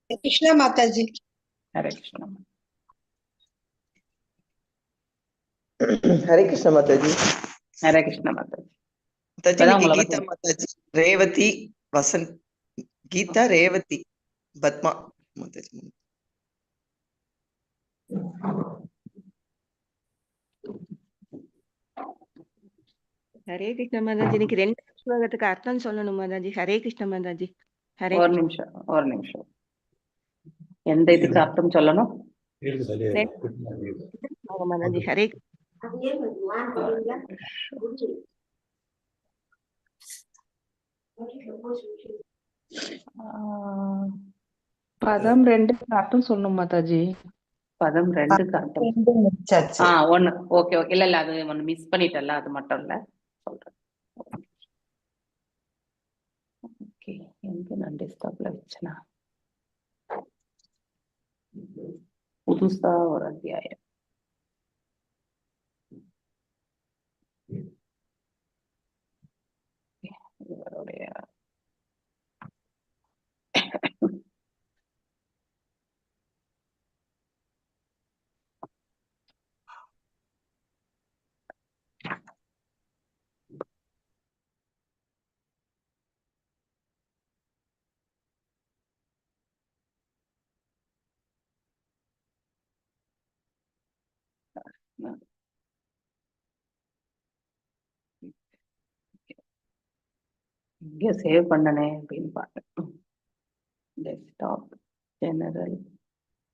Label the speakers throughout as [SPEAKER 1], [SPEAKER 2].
[SPEAKER 1] कृष्णा माता जी।
[SPEAKER 2] हरे कृष्ण।
[SPEAKER 3] हरे कृष्ण माता जी।
[SPEAKER 2] हरे कृष्ण माता जी।
[SPEAKER 3] माता जी இன்னைக்கு கீதா மாதா जी ரேவதி வசந்த் கீதா ரேவதி பத்மா மாதா जी।
[SPEAKER 4] ஹரே கிருஷ்ண மாதாஜி. இன்னைக்கு 2 ஸ்லோகத்துக்கு அர்த்தம் சொல்லணும் மாதாஜி. ஹரே கிருஷ்ண மாதாஜி. ஹரே
[SPEAKER 2] ஒரு நிமிஷம் எந்த இதுக்கு அர்த்தம் சொல்லணும்
[SPEAKER 4] மாதாஜி. ஹரே
[SPEAKER 5] பதம் 2க்கு அர்த்தம் சொல்லணும் மாதாஜி.
[SPEAKER 2] பதம் 2க்கு அர்த்தம் ஒண்ணு. Okay okay. இல்ல அது ஒண்ணு மிஸ் பண்ணிட்டல, அது மட்டும் இல்ல சொல்றேன். ஓகே, எங்க நான் டெஸ்க்டாப்ல வச்சேனா புதுசா ஒரு அத்தியாயம். இவருடைய இங்க சேவ் பண்ணனே அப்படின்னு பாருங்க. Desktop, general,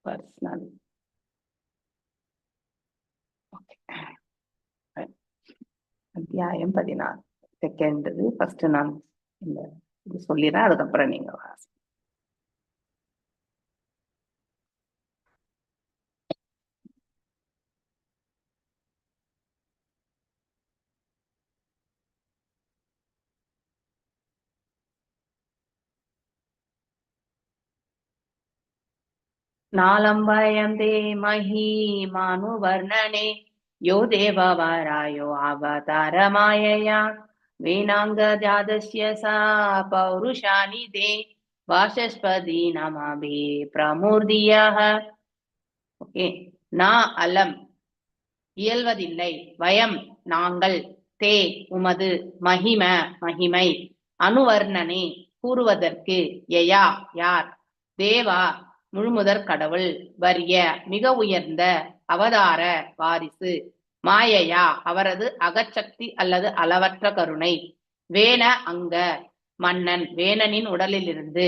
[SPEAKER 2] personal. ஓகே, அத்தியாயம் 16 செகண்ட். ஃபர்ஸ்ட் நான் இந்த இது சொல்லிடுறேன், அதுக்கப்புறம் நீங்க வாசி. नालम्बयन्ते महीमानुवर्णने यो देववरायो अवतारमायया वीणाङ्गजातस्य सा पौरुषाणि ते वाचस्पति नमभि प्रमूर्धियः. ஓகே, நா அலம் இயல்வதில்லை, வயம் நாங்கள், தே உமது, மகிம மகிமை, அனுவர்ணனே கூறுவதற்கு, யயா யார், தேவா முழுமுதற் கடவுள், வரிய மிக உயர்ந்த, அவதார வாரிசு, மாயையா அவரது அகச்சக்தி அல்லது அளவற்ற கருணை, வேண அங்க மன்னன் வேணனின் உடலிலிருந்து,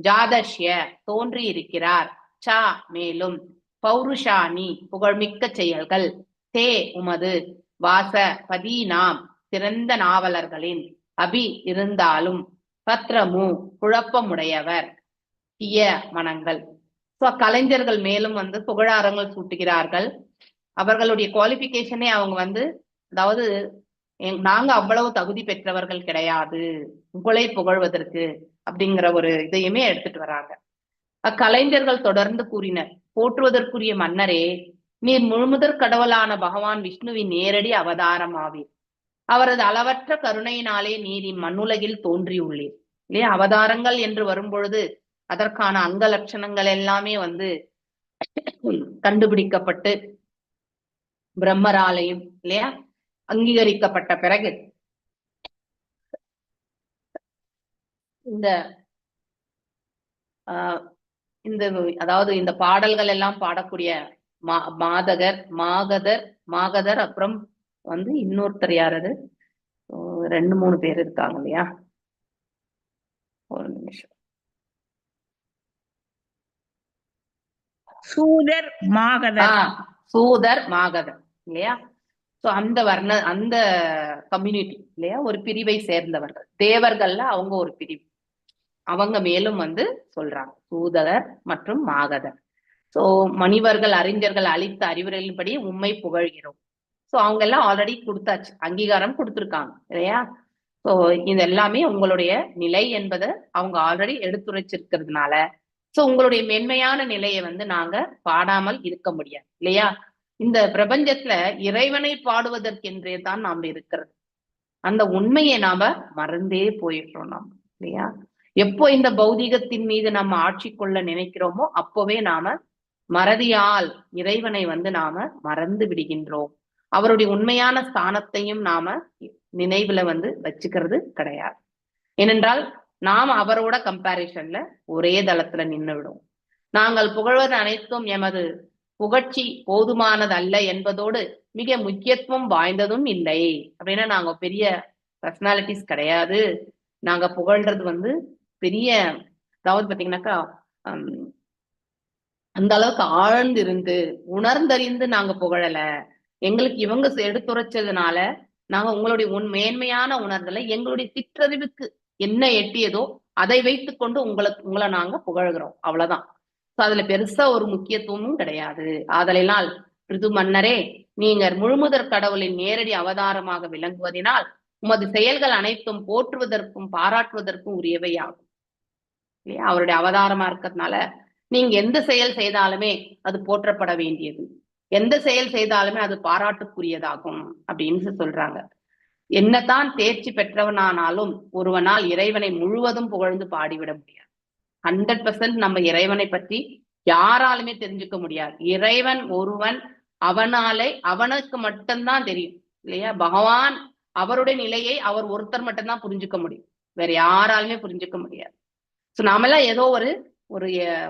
[SPEAKER 2] ஜாதஷ்ய தோன்றியிருக்கிறார், சா மேலும், பௌருஷாணி புகழ்மிக்க செயல்கள், தே உமது, வாச பதீனாம் சிறந்த நாவலர்களின், அபி இருந்தாலும், பத்ரமு குழப்பமுடையவர், இய மனங்கள். கலைஞர்கள் மேலும் புகழாரங்கள் சூட்டுகிறார்கள். அவர்களுடைய குவாலிபிகேஷனே அவங்க அதாவது நாங்க அவ்வளவு தகுதி பெற்றவர்கள் கிடையாது உங்களை புகழ்வதற்கு அப்படிங்கிற ஒரு இதையுமே எடுத்துட்டு வராங்க. அக்கலைஞர்கள் தொடர்ந்து கூறினர், போற்றுவதற்குரிய மன்னரே, நீர் முழுமுதற் கடவுளான பகவான் விஷ்ணுவின் நேரடி அவதாரம் ஆவீர். அவரது அளவற்ற கருணையினாலே நீர் இம்மண்ணுலகில் தோன்றியுள்ளீர் இல்லையா. அவதாரங்கள் என்று வரும்பொழுது அதற்கான அங்க லட்சணங்கள் எல்லாமே கண்டுபிடிக்கப்பட்டு பிரம்மராலையும் இல்லையா அங்கீகரிக்கப்பட்ட பிறகு இந்த அதாவது இந்த பாடல்கள் எல்லாம் பாடக்கூடிய மாகதர் அப்புறம் இன்னொருத்தர் யாரது, 2-3 பேர் இருக்காங்க இல்லையா. ஒரு நிமிஷம்.
[SPEAKER 5] சூதர்
[SPEAKER 2] மாகதர் இல்லையா. சோ அந்த கம்யூனிட்டி இல்லையா, ஒரு பிரிவை சேர்ந்தவர்கள். தேவர்கள்ல அவங்க ஒரு பிரிவு. அவங்க மேலும் சொல்றாங்க சூதர் மற்றும் மாகதர். சோ மனிதர்கள் அறிஞர்கள் அளித்த அறிவுரைகளின்படி உண்மை புகழ்கிறோம். சோ அவங்க எல்லாம் ஆல்ரெடி கொடுத்தாச்சு, அங்கீகாரம் கொடுத்துருக்காங்க இல்லையா. சோ இது எல்லாமே உங்களுடைய நிலை என்பதை அவங்க ஆல்ரெடி எடுத்துரைச்சிருக்கிறதுனால சோ உங்களுடைய மென்மையான நிலையை நாங்க பாடாமல் இருக்க முடியாது இல்லையா. இந்த பிரபஞ்சத்துல இறைவனை பாடுவதற்கென்றே தான் நாம் இருக்கிறது. அந்த உண்மையை நாம மறந்தே போயிடுறோம் நாம இல்லையா. எப்போ இந்த பௌதிகத்தின் மீது நம்ம ஆட்சி கொள்ள நினைக்கிறோமோ அப்போவே நாம மறதியால் இறைவனை வந்து நாம மறந்து விடுகின்றோம். அவருடைய உண்மையான ஸ்தானத்தையும் நாம நினைவுல வந்து வச்சுக்கிறது கிடையாது. ஏனென்றால் நாம் அவரோட கம்பேரிசன்ல ஒரே தளத்துல நின்று விடும். நாங்கள் புகழ்வது அனைத்தும் எமது புகழ்ச்சி போதுமானது அல்ல என்பதோடு மிக முக்கியத்துவம் வாய்ந்ததும் இல்லை. அப்படின்னா நாங்க பெரிய பர்சனாலிட்டிஸ் கிடையாது. நாங்க புகழ்றது வந்து பெரிய, அதாவது பாத்தீங்கன்னாக்கா அந்த அளவுக்கு ஆழ்ந்து இருந்து உணர்ந்தறிந்து நாங்க புகழல. எங்களுக்கு இவங்க எடுத்துரைச்சதுனால நாங்க உங்களுடைய மேன்மையான உணர்தலை எங்களுடைய சிற்றறிவுக்கு என்ன எட்டியதோ அதை வைத்துக் கொண்டு உங்களை நாங்க புகழ்கிறோம், அவ்வளவுதான். அதுல பெருசா ஒரு முக்கியத்துவமும் கிடையாது. ஆதலினால் பிருது மன்னரே, நீங்கள் முழுமுதற் கடவுளின் நேரடி அவதாரமாக விளங்குவதனால் உமது செயல்கள் அனைத்தும் போற்றுவதற்கும் பாராட்டுவதற்கும் உரியவை ஆகும். இல்லையா? அவருடைய அவதாரமா இருக்கிறதுனால நீங்க எந்த செயல் செய்தாலுமே அது போற்றப்பட வேண்டியது, எந்த செயல் செய்தாலுமே அது பாராட்டுக்குரியதாகும் அப்படின்னு சொல்றாங்க. என்னதான் தேர்ச்சி பெற்றவனானாலும் ஒருவனால் இறைவனை முழுவதும் புகழ்ந்து பாடிவிட முடியாது. 100% நம்ம இறைவனை பற்றி யாராலுமே தெரிஞ்சுக்க முடியாது. இறைவன் ஒருவன், அவனுக்கு மட்டும்தான் தெரியும். இல்லையா? பகவான் அவருடைய நிலையை அவர் ஒருத்தர் மட்டும்தான் புரிஞ்சுக்க முடியும், வேற யாராலுமே புரிஞ்சுக்க முடியாது. சோ நாமெல்லாம் ஏதோ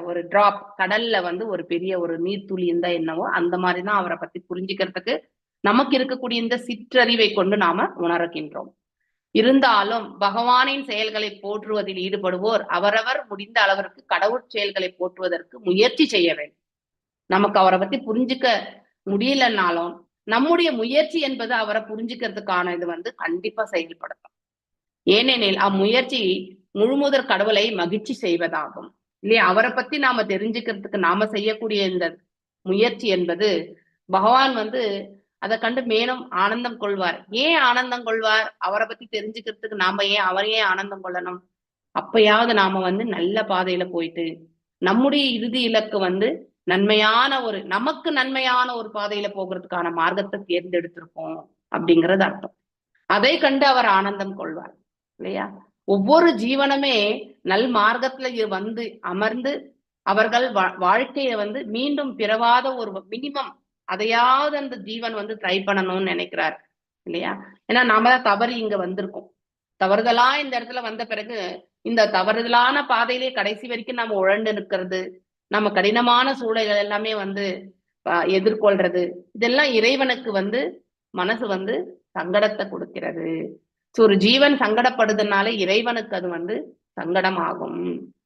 [SPEAKER 2] ஒரு டிராப் கடல்ல வந்து ஒரு பெரிய ஒரு நீர்த்துளி இருந்தா என்னவோ அந்த மாதிரிதான் அவரை பத்தி புரிஞ்சுக்கிறதுக்கு நமக்கு இருக்கக்கூடிய இந்த சிற்றறிவை கொண்டு நாம உணர்கின்றோம். இருந்தாலும் பகவானின் செயல்களை போற்றுவதில் ஈடுபடுவோர் அவரவர் முடிந்த அளவிற்கு கடவுள் செயல்களை போற்றுவதற்கு முயற்சி செய்ய வேண்டும். நமக்கு அவரை பத்தி புரிஞ்சுக்க முடியலன்னாலும் நம்முடைய முயற்சி என்பது அவரை புரிஞ்சுக்கிறதுக்கான இது வந்து கண்டிப்பா செயல்படுத்தும். ஏனெனில் அம்முயற்சி முழுமுதற் கடவுளை மகிழ்ச்சி செய்வதாகும். இல்லையா? அவரை பத்தி நாம தெரிஞ்சுக்கிறதுக்கு நாம செய்யக்கூடிய இந்த முயற்சி என்பது பகவான் வந்து அதை கண்டு மேலும் ஆனந்தம் கொள்வார். ஏன் ஆனந்தம் கொள்வார்? அவரை பத்தி தெரிஞ்சுக்கிறதுக்கு நாம அவரையே ஆனந்தம் கொள்ளணும். அப்பயாவது நாம வந்து நல்ல பாதையில போயிட்டு நம்முடைய இறுதி இலக்கு வந்து நமக்கு நன்மையான ஒரு பாதையில போகிறதுக்கான மார்க்கத்தை தேர்ந்தெடுத்திருக்கோம் அப்படிங்கிறது அர்த்தம். அதை கண்டு அவர் ஆனந்தம் கொள்வார். இல்லையா? ஒவ்வொரு ஜீவனமே நல் மார்க்கத்துல வந்து அமர்ந்து அவர்கள் வாழ்க்கைய வந்து மீண்டும் பிறவாத ஒரு மினிமம் அதையாவது அந்த ஜீவன் வந்து ட்ரை பண்ணணும்னு நினைக்கிறார். இல்லையா? ஏன்னா நாம தான் தவறு இங்க வந்திருக்கோம். தவறுதலா இந்த இடத்துல வந்த பிறகு இந்த தவறுதலான பாதையிலே கடைசி வரைக்கும் நம்ம உழண்டு நிற்கிறது, நம்ம கடினமான சூழல்கள் எல்லாமே வந்து எதிர்கொள்றது, இதெல்லாம் இறைவனுக்கு வந்து மனசு வந்து சங்கடத்தை கொடுக்கிறது. ஒரு ஜீவன் சங்கடப்படுதுனால இறைவனுக்கு அது வந்து சங்கடம் ஆகும்.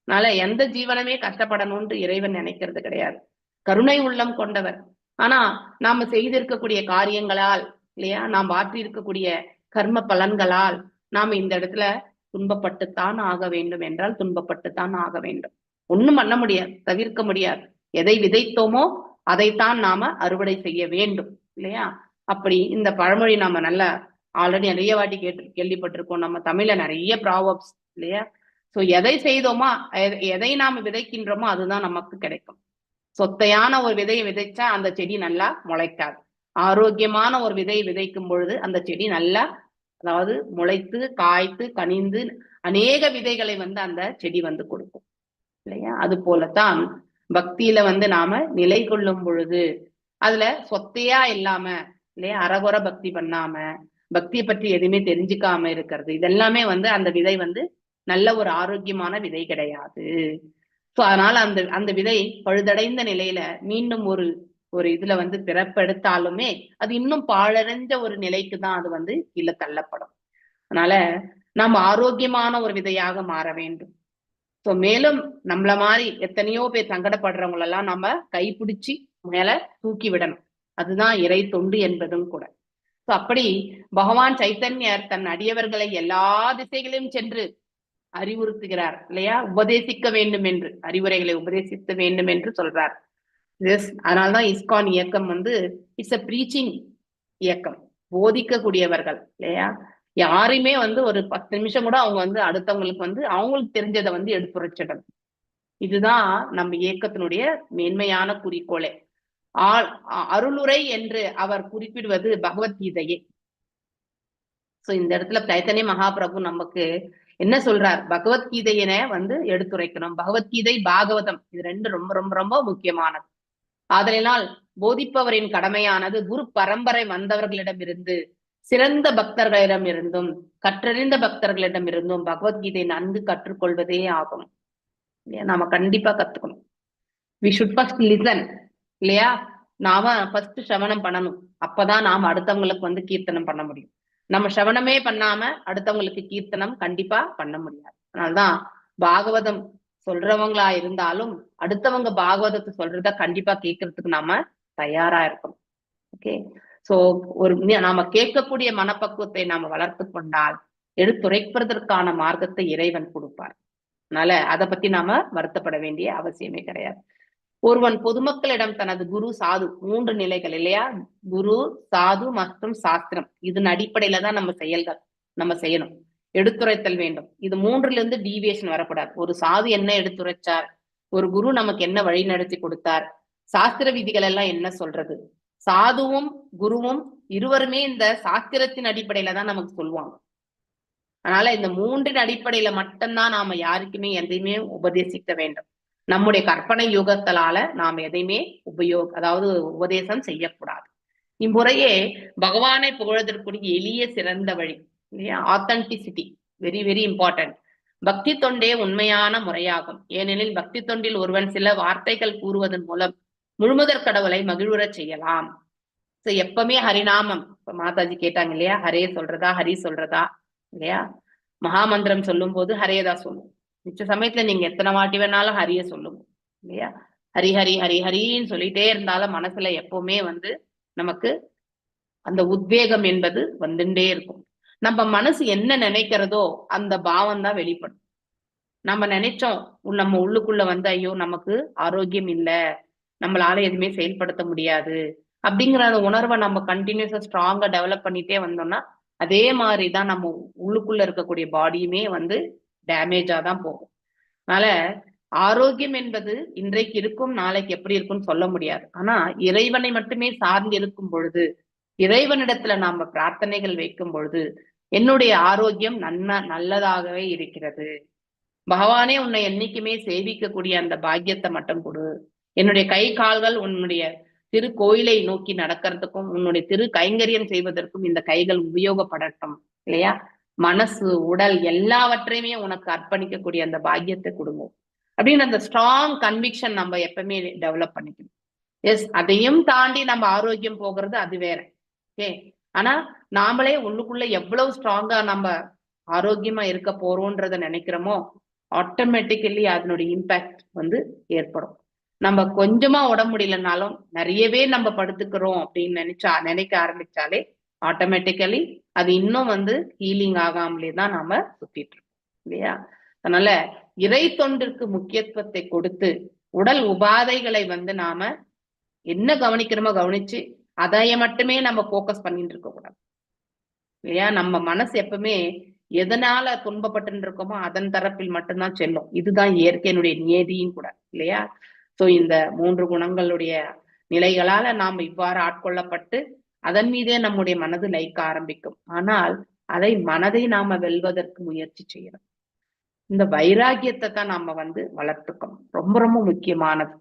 [SPEAKER 2] அதனால எந்த ஜீவனமே கஷ்டப்படணும்னு இறைவன் நினைக்கிறது கிடையாது. கருணை உள்ளம் கொண்டவர். ஆனா நாம செய்திருக்கக்கூடிய காரியங்களால், இல்லையா, நாம் ஆற்றி இருக்கக்கூடிய கர்ம பலன்களால் நாம இந்த இடத்துல துன்பப்பட்டுத்தான் ஆக வேண்டும் என்றால் துன்பப்பட்டுத்தான் ஆக வேண்டும். ஒண்ணும் பண்ண முடியாது, தவிர்க்க முடியாது. எதை விதைத்தோமோ அதைத்தான் நாம அறுவடை செய்ய வேண்டும். இல்லையா? அப்படி இந்த பழமொழி நாம நல்லா ஆல்ரெடி நிறைய வாட்டி கேள்விப்பட்டிருக்கோம். நம்ம தமிழ்ல நிறைய ப்ராவர்ப்ஸ். இல்லையா? சோ எதை செய்தோமோ எதை நாம விதைக்கின்றோமோ அதுதான் நமக்கு கிடைக்கும். சொத்தையான ஒரு விதையை விதைச்சா அந்த செடி நல்லா முளைக்காது. ஆரோக்கியமான ஒரு விதையை விதைக்கும் பொழுது அந்த செடி நல்லா, அதாவது முளைத்து காய்த்து கனிந்து அநேக விதைகளை வந்து அந்த செடி வந்து கொடுக்கும். இல்லையா? அது போலத்தான் பக்தியில வந்து நாம நிலை கொள்ளும் பொழுது அதுல சொத்தையா இல்லாம, இல்லையா, அறகுறை பக்தி பண்ணாம, பக்தியை பற்றி எதுவுமே தெரிஞ்சுக்காம இருக்கிறது, இதெல்லாமே வந்து அந்த விதை வந்து நல்ல ஒரு ஆரோக்கியமான விதை கிடையாது. சோ அதனால அந்த விதை பழுதடைந்த நிலையில மீண்டும் ஒரு இதுல வந்து பிறப்பெடுத்தாலுமே அது இன்னும் பாழடைஞ்ச ஒரு நிலைக்கு தான் அது வந்து கீழே தள்ளப்படும். அதனால நம்ம ஆரோக்கியமான ஒரு விதையாக மாற வேண்டும். சோ மேலும் நம்மள மாதிரி எத்தனையோ பேர் சங்கடப்படுறவங்களெல்லாம் நம்ம கைப்பிடிச்சு மேல தூக்கி விடணும். அதுதான் இறை தொண்டு என்பதும் கூட. சோ அப்படி பகவான் சைத்தன்யர் தன் அடியவர்களை எல்லா திசைகளையும் சென்று அறிவுறுத்துகிறார். இல்லையா? உபதேசிக்க வேண்டும் என்று, அறிவுரைகளை உபதேசிக்க வேண்டும் என்று சொல்றார். அதனால்தான் இஸ்கான் இயக்கம் வந்து இட்ஸ் அ ப்ரீச்சிங் இயக்கம், போதிக்கக்கூடியவர்கள். இல்லையா? யாருமே வந்து ஒரு 10 நிமிஷம் கூட அவங்க வந்து அடுத்தவங்களுக்கு வந்து அவங்களுக்கு தெரிஞ்சதை வந்து எடுத்துரைச்சிடணும். இதுதான் நம்ம இயக்கத்தினுடைய மேன்மையான குறிக்கோளே. அருளுரை என்று அவர் குறிப்பிடுவது பகவத்கீதையே. சோ இந்த இடத்துல சைத்தன்ய மகாபிரபு நமக்கு என்ன சொல்றார்? பகவத்கீதையின வந்து எடுத்துரைக்கணும். பகவத்கீதை, பாகவதம் இது ரெண்டு ரொம்ப ரொம்ப ரொம்ப முக்கியமானது. ஆதலினால் போதிப்பவரின் கடமையானது குரு பரம்பரை வந்தவர்களிடமிருந்து, சிறந்த பக்தர்களிடம் இருந்தும், கற்றறிந்த பக்தர்களிடம் இருந்தும் பகவத்கீதை நன்கு கற்றுக்கொள்வதே ஆகும். நாம கண்டிப்பா கத்துக்கணும். வி ஷுட் ஃபர்ஸ்ட் லிசன், இல்லையா? நாம ஃபர்ஸ்ட் சிரவணம் பண்ணணும். அப்பதான் நாம அடுத்தவங்களுக்கு வந்து கீர்த்தனம் பண்ண முடியும். நம்ம சிரவணமே பண்ணாம அடுத்தவங்களுக்கு கீர்த்தனம் கண்டிப்பா பண்ண முடியாது. அதனால்தான் பாகவதம் சொல்றவங்களா இருந்தாலும் அடுத்தவங்க பாகவதத்தை சொல்றத கண்டிப்பா கேட்கறதுக்கு நாம தயாரா இருக்கணும். ஓகே, சோ நாம கேட்கக்கூடிய மனப்பக்குவத்தை நாம வளர்த்து கொண்டால் எடுத்துரைப்பதற்கான மார்க்கத்தை இறைவன் கொடுப்பார். அதனால அதை பத்தி நாம வருத்தப்பட வேண்டிய அவசியமே கிடையாது. ஒருவன் பொதுமக்களிடம் தனது குரு, சாது, 3 நிலைகள் இல்லையா? குரு, சாது மற்றும் சாஸ்திரம். இதன் அடிப்படையில தான் நம்ம செயல்கள் நம்ம செய்யணும். எடுத்துரைத்தல் வேண்டும். இது 3லிருந்து டீவியேஷன் வரக்கூடாது. ஒரு சாது என்ன எடுத்துரைச்சார், ஒரு குரு நமக்கு என்ன வழி நடத்தி கொடுத்தார், சாஸ்திர விதிகள் எல்லாம் என்ன சொல்றது, சாதுவும் குருவும் இருவருமே இந்த சாஸ்திரத்தின் அடிப்படையில தான் நமக்கு சொல்லுவாங்க. அதனால இந்த 3ன் அடிப்படையில மட்டும்தான் நாம யாருக்குமே எதையுமே உபதேசிக்க வேண்டும். நம்முடைய கற்பனை யுகங்களால நாம் எதையுமே அதாவது உபதேசம் செய்யக்கூடாது. இம்முறையே பகவானை புகழ்வதற்குரிய எளிய சிறந்த வழி இல்லையா? Authenticity very very important. பக்தி தொண்டே உண்மையான முறையாகும். ஏனெனில் பக்தி தொண்டில் ஒருவன் சில வார்த்தைகள் கூறுவதன் மூலம் முழுமுதற் கடவுளை மகிழ்வுறச் செய்யலாம். எப்பவுமே ஹரிநாமம், இப்ப மாதாஜி கேட்டாங்க இல்லையா, ஹரே சொல்றதா ஹரி சொல்றதா இல்லையா? மகாமந்திரம் சொல்லும் போது ஹரேதான் சொல்லும். மிச்ச சமயத்துல நீங்க எத்தனை வாட்டி வேணாலும் ஹரிய சொல்லுங்க இல்லையா? ஹரி ஹரி ஹரி ஹரின்னு சொல்லிட்டே இருந்தாலும் மனசுல எப்பவுமே வந்து நமக்கு அந்த உத்வேகம் என்பது வந்துட்டே இருக்கும். நம்ம மனசு என்ன நினைக்கிறதோ அந்த பாவம் தான் வெளிப்படும். நம்ம நினைச்சோம் நம்ம உள்ளுக்குள்ள வந்து ஐயோ நமக்கு ஆரோக்கியம் இல்லை, நம்மளால எதுவுமே செயல்படுத்த முடியாது அப்படிங்கிற அந்த உணர்வை நம்ம கண்டினியூஸா ஸ்ட்ராங்கா டெவலப் பண்ணிட்டே வந்தோம்னா அதே மாதிரிதான் நம்ம உள்ளுக்குள்ள இருக்கக்கூடிய பாடியுமே வந்து டேமேஜா தான் போகும். அதனால ஆரோக்கியம் என்பது இன்றைக்கு இருக்கும், நாளைக்கு எப்படி இருக்கும்னு சொல்ல முடியாது. ஆனா இறைவனை மட்டுமே சார்ந்து இருக்கும் பொழுது, இறைவனிடத்துல நாம பிரார்த்தனைகள் வைக்கும் பொழுது என்னுடைய ஆரோக்கியம் நல்லதாகவே இருக்கிறது. பகவானே உன்னை என்னைக்குமே சேவிக்கக்கூடிய அந்த பாக்கியத்தை மட்டும் கொடு. என்னுடைய கை கால்கள் உன்னுடைய திரு கோயிலை நோக்கி நடக்கிறதுக்கும் உன்னுடைய திரு கைங்கரியம் செய்வதற்கும் இந்த கைகள் உபயோகப்படட்டும் இல்லையா? மனசு, உடல் எல்லாவற்றையுமே உனக்கு அர்ப்பணிக்கக்கூடிய அந்த பாக்கியத்தை கொடுங்க அப்படின்னு அந்த ஸ்ட்ராங் கன்விக்ஷன் நம்ம எப்பவுமே டெவலப் பண்ணிக்கணும். எஸ், அதையும் தாண்டி நம்ம ஆரோக்கியம் போகிறது அது வேற. ஓகே, ஆனா நாமளே உள்ளுக்குள்ள எவ்வளவு ஸ்ட்ராங்கா நம்ம ஆரோக்கியமா இருக்க போறோம்ன்றத நினைக்கிறோமோ ஆட்டோமேட்டிக்கலி அதனுடைய இம்பாக்ட் வந்து ஏற்படும். நம்ம கொஞ்சமா உடம்பு முடியலனாலும் நிறையவே நம்ம படுத்துக்கிறோம் அப்படின்னு நினைக்க ஆரம்பிச்சாலே ஆட்டோமேட்டிக்கலி அது இன்னும் வந்து ஹீலிங் ஆகாமலே தான் நாம சுத்திட்டு இருக்கோம் இல்லையா? அதனால இறை தொண்டிற்கு முக்கியத்துவத்தை கொடுத்து உடல் உபாதைகளை வந்து நாம என்ன கவனிக்கிறோமோ கவனிச்சு அதைய மட்டுமே நம்ம போக்கஸ் பண்ணிட்டு இருக்க கூடாது இல்லையா? நம்ம மனசு எப்பவுமே எதனால துன்பப்பட்டு இருக்கோமோ அதன் தரப்பில் மட்டும்தான் செல்லும். இதுதான் இயற்கையினுடைய நியதியும் கூட இல்லையா? சோ இந்த 3 குணங்களுடைய நிலைகளால நாம் இவ்வாறு ஆட்கொள்ளப்பட்டு அதன் மீதே நம்முடைய மனது லயிக்க ஆரம்பிக்கும். ஆனால் அதை மனதை நாம வெல்வதற்கு முயற்சி செய்யணும். இந்த வைராகியத்தை தான் நாம வந்து வளர்த்துக்கணும். ரொம்ப ரொம்ப முக்கியமானது.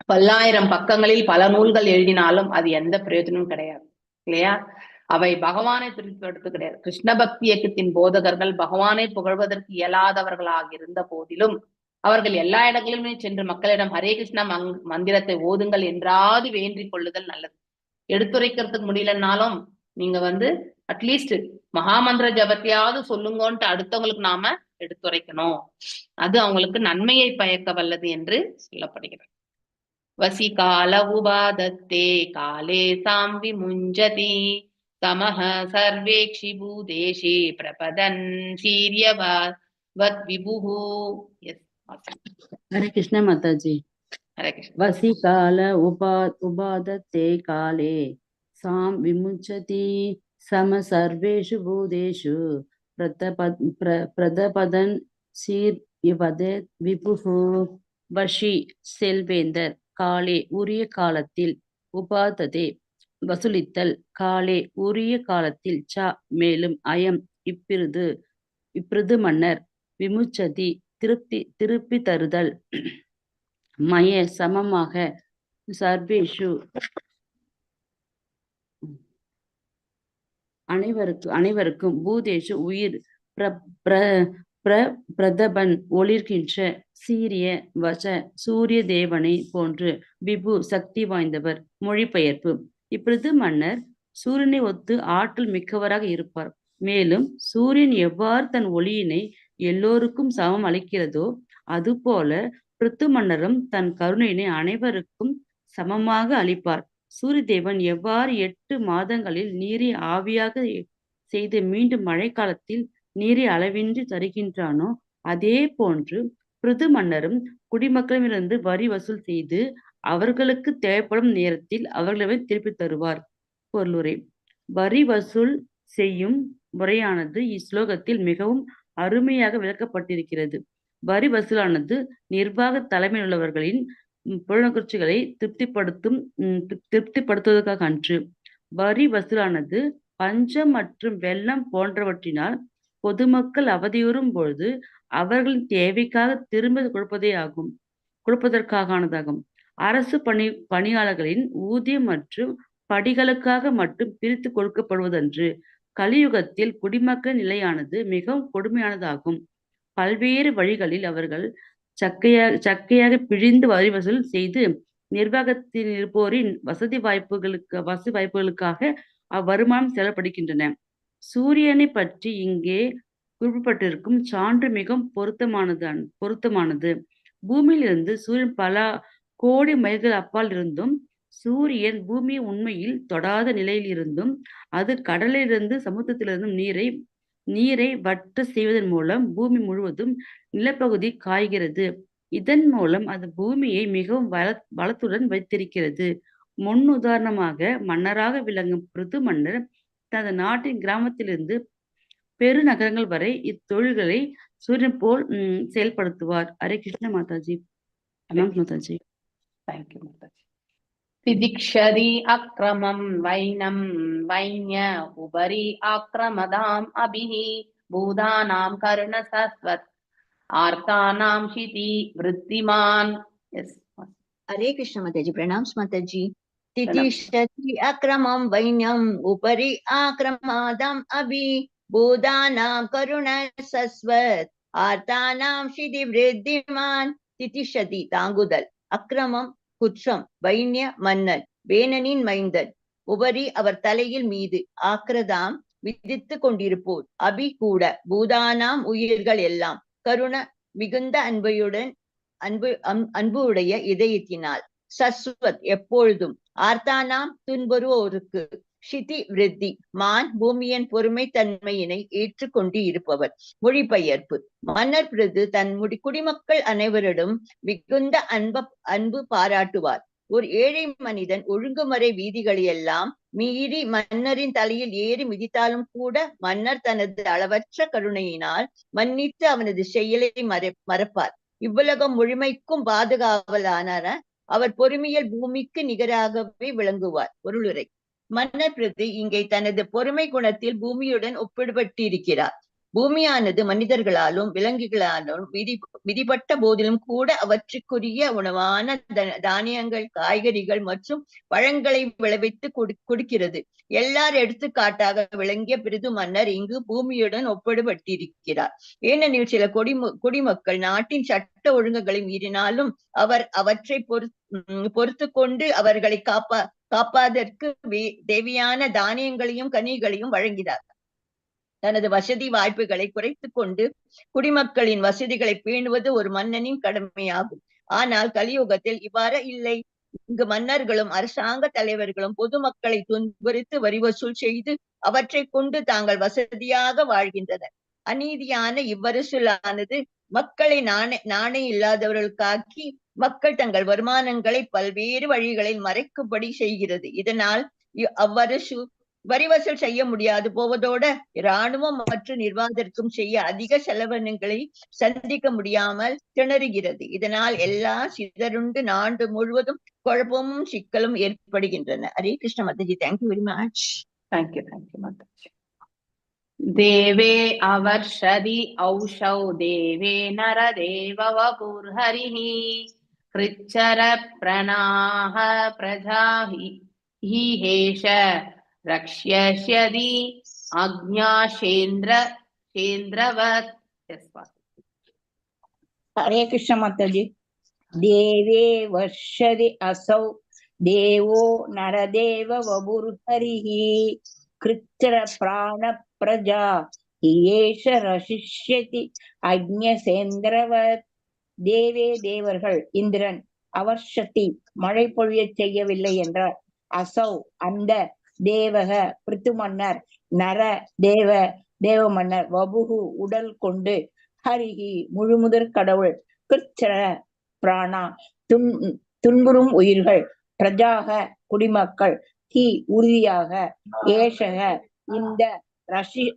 [SPEAKER 2] பல்லாயிரம் பக்கங்களில் பல நூல்கள் எழுதினாலும் அது எந்த பிரயோஜனமும் கிடையாது இல்லையா? அவை பகவானை திருப்திப்படுத்த கிடையாது. கிருஷ்ண பக்தி இயக்கத்தின் போதகர்கள் பகவானை புகழ்வதற்கு இயலாதவர்களாக இருந்த போதிலும் அவர்கள் எல்லா இடங்களிலுமே சென்று மக்களிடம் ஹரே கிருஷ்ணா மந்திரத்தை ஓதுங்கள் என்றாவது வேண்டிக் கொள்ளுதல் நல்லது. எடுத்துரைக்கிறதுக்கு முடியலன்னாலும் நீங்க வந்து அட்லீஸ்ட் மகாமந்திர ஜபத்தையாவது சொல்லுங்கன்ட்டு அடுத்தவங்களுக்கு நாம எடுத்துரைக்கணும். அது அவங்களுக்கு நன்மையை பயக்க வல்லது என்று சொல்லப்படுகிறது. வசி கால உபாதத்தே காலே சாம்பி முஞ்சதி தமஹ சர்வேக்ஷி பூதேஷி பிரபதன் சீரியவா வத் விபுஹு. எஸ்,
[SPEAKER 1] हरे कृष्ण माता जी।
[SPEAKER 2] ஹரே கிருஷ்ண.
[SPEAKER 1] वसी काल उपादते काले सां विमुच्यति सम सर्वेषु भूतेषु प्रदपदन् சீர்வதே விபுஹு. வஷி செல்வேந்தர், காலே உரிய காலத்தில், உபாததே வசூலித்தல், காலே உரிய காலத்தில், ச மேலும், அயம் இப்பிருது, பிருது மன்னர் விமுச்சதி திருப்பி தருதல் மய சமமாக சர்வேஷு அனைவருக்கும் பூதேஷு உயிர் பிரதபன் ஒளிர்கின்ற சீரிய வச சூரிய தேவனை போன்று விபு சக்தி வாய்ந்தவர். மொழிபெயர்ப்பு. இப்பிருது மன்னர் சூரியனை ஒத்து ஆற்றல் மிக்கவராக இருப்பார். மேலும் சூரியன் எவ்வாறு தன் ஒளியினை எல்லோருக்கும் சமம் அளிக்கிறதோ அதுபோல பிருத்து மன்னரும் தன் கருணையினை அனைவருக்கும் சமமாக அளிப்பார். சூரிய தேவன் எவ்வாறு 8 மாதங்களில் நீரை ஆவியாக செய்து மீண்டும் மழைக்காலத்தில் நீரை அளவின்றி தருகின்றானோ அதே போன்று பிருது மன்னரும் குடிமக்களிடமிருந்து வரி வசூல் செய்து அவர்களுக்கு தேவைப்படும் நேரத்தில் அவர்களை திருப்பி தருவார். பொருளுரை. வரி வசூல் செய்யும் முறையானது இஸ்லோகத்தில் மிகவும் அருமையாக விளக்கப்பட்டிருக்கிறது. வரி வசூலானது நிர்வாக தலைமையில் உள்ளவர்களின் புலனுணர்ச்சிகளை திருப்திப்படுத்துவதற்காக அன்று. வரி வசூலானது பஞ்சம் மற்றும் வெள்ளம் போன்றவற்றினால் பொதுமக்கள் அவதியுறும் பொழுது அவர்களின் தேவைக்காக திரும்ப கொடுப்பதற்கானதாகும். அரசு பணியாளர்களின் ஊதியம் மற்றும் படிகளுக்காக மட்டும் பிரித்து கொடுக்கப்படுவதன்று. கலியுகத்தில் குடிமக்களின் நிலையானது மிகவும் கொடுமையானதாகும். பல்வேறு வழிகளில் அவர்கள் சக்கையாக பிழிந்து வரி வசூல் செய்து நிர்வாகத்தில் இருப்போரின் வசதி வாய்ப்புகளுக்காக அவ்வருமானம் செலப்படுகின்றன. சூரியனை பற்றி இங்கே குறிப்பிட்டிருக்கும் சான்று மிகவும் பொருத்தமானது. பூமியிலிருந்து சூரியன் பல கோடி மைல்கள் அப்பால் இருந்தும் சூரியன் பூமியை உண்மையில் தொடாத நிலையில் இருந்தும் அது கடலிலிருந்து சமுத்திரத்திலிருந்தும் நீரை வட்ட செய்வதன் மூலம் பூமி முழுவதும் நிலப்பகுதி காய்கிறது. இதன் மூலம் அது பூமியை மிகவும் வளத்துடன் வைத்திருக்கிறது. முன்னுதாரணமாக மன்னராக விளங்கும் பிருது மன்னர் தனது நாட்டின் கிராமத்திலிருந்து பெருநகரங்கள் வரை இத்தொழில்களை சூரியன் போல் செயல்படுத்துவார். ஹரே கிருஷ்ண மாதாஜி. மாதாஜி.
[SPEAKER 2] தேங்க்யூ மாதாஜி. திதிக்ஷதி அக்ரமம் வைனம் வைன்ய உபரி ஆக்ரமதாம் அபிஹி பூதானாம் கருண சஸ்வத் ஆர்த்தானாம் ஷிதி விருத்திமான். எஸ்.
[SPEAKER 6] हरे कृष्ण माताजी. प्रणाम माताजी. तितिक्षति अक्रमं वैन्यं उपरि आक्रमादम् अभि भूतानां करुण सस्वत् आर्तानां शिति वृद्धिमान्. திதிஷதி தாங்குதல், அக்கிரமம் குற்றம், வைன்ய மன்னன் வேணனின் மைந்தன், உபரி அவர் தலையில் மீது, ஆக்ரதாம் விதித்து கொண்டிருப்போர், அபி கூட, பூதானாம் உயிர்கள் எல்லாம், கருண மிகுந்த அன்பு உடைய இதயத்தினால், சஸ்வத் எப்பொழுதும், ஆர்த்தானாம் துன்புறுவோருக்கு, ஷிதி விருத்தி மான் பூமியின் பொறுமை தன்மையினை ஏற்றுக்கொண்டு இருப்பவர். மொழிபெயர்ப்பு. மன்னர் பிருது தன் குடிமக்கள் அனைவரிடம் மிகுந்த அன்பு பாராட்டுவார். ஒரு ஏழை மனிதன் ஒழுங்குமுறை வீதிகளெல்லாம் மீறி மன்னரின் தலையில் ஏறி மிதித்தாலும் கூட மன்னர் தனது அளவற்ற கருணையினால் மன்னித்து அவனது செயலை மறப்பார். இவ்வுலகம் முழுமைக்கும் பாதுகாவலான அவர் பொறுமையில் பூமிக்கு நிகராகவே விளங்குவார். பொருளுரை. மன்னர் பிருது இங்கே தனது பொறுமை குணத்தில் பூமியுடன் ஒப்பிடப்பட்டிருக்கிறார். பூமியானது மனிதர்களாலும் விலங்குகளாலும் விதிப்பட்ட போதிலும் கூட அவற்றுக்குரிய உணவான தானியங்கள், காய்கறிகள் மற்றும் பழங்களை விளைவித்து கொடுக்கிறது. எல்லார் எடுத்துக்காட்டாக விளங்கிய பிருது மன்னர் இங்கு பூமியுடன் ஒப்பிடப்பட்டிருக்கிறார். ஏனெனில் சில குடிமக்கள் நாட்டின் சட்ட ஒழுங்குகளை மீறினாலும் அவர் அவற்றை பொறுத்து கொண்டு அவர்களை காப்பதற்கு தேவையான தானியங்களையும் கனிகளையும் வழங்கினார். தனது வசதி வாய்ப்புகளை குறைத்து கொண்டு குடிமக்களின் வசதிகளை பேணுவது ஒரு மன்னனின் கடமையாகும். ஆனால் கலியுகத்தில் இவ்வாறு இல்லை. இங்கு மன்னர்களும் அரசாங்க தலைவர்களும் பொதுமக்களை துன்புறுத்து வரி வசூல் செய்து அவற்றை கொண்டு தாங்கள் வசதியாக வாழ்கின்றனர். அநீதியான இவ்வரசூலானது மக்களை நாணயம் இல்லாதவர்களுக்காக்கி மக்கள் தங்கள் வருமானங்களை பல்வேறு வழிகளில் மறைக்கும்படி செய்கிறது. இதனால் அவ்வரசு வரி வசூல் செய்ய முடியாது போவதோட இராணுவம் மற்றும் நிர்வாகத்திற்கும் செய்ய அதிக செலவினங்களை சந்திக்க முடியாமல் திணறுகிறது. இதனால் எல்லாம் சிதறுண்டு நாடு முழுவதும் குழப்பமும் சிக்கலும் ஏற்படுகின்றன. ஹரே கிருஷ்ண மாதாஜி. Thank you very much.
[SPEAKER 2] தேங்க்யூ மாதாஜி. தேவே அவர்ஷதி ஔஷௌ தேவே நரதேவ வபுர்ஹரிः கிருச்சர பிரணாஹ பிரஜாஹி ஹேஷ ரக்ஷ்யஸ்யதி சேந்திரவத்.
[SPEAKER 6] हरे कृष्ण माता जी। देवे वर्षदि असौ देवो नरदेव वपुर्हरिः कृत्र प्राण प्रजा येष रशिष्यति अग्न्यसेन्द्रवत्. தேவே தேவர்கள் இந்திரன் அவர்ஷதி மழை பொழியச் செய்யவில்லை என்றார். அசௌ அந்த தேவக பிருத்து மன்னர் நர தேவ தேவ மன்னர் வபுகு உடல் கொண்டு ஹரிகி முழுமுதற் கடவுள் கிருச்சர பிராணா துன்புறும் உயிர்கள் பிரஜாக குடிமக்கள் ஹி உறுதியாக ஏஷக இந்த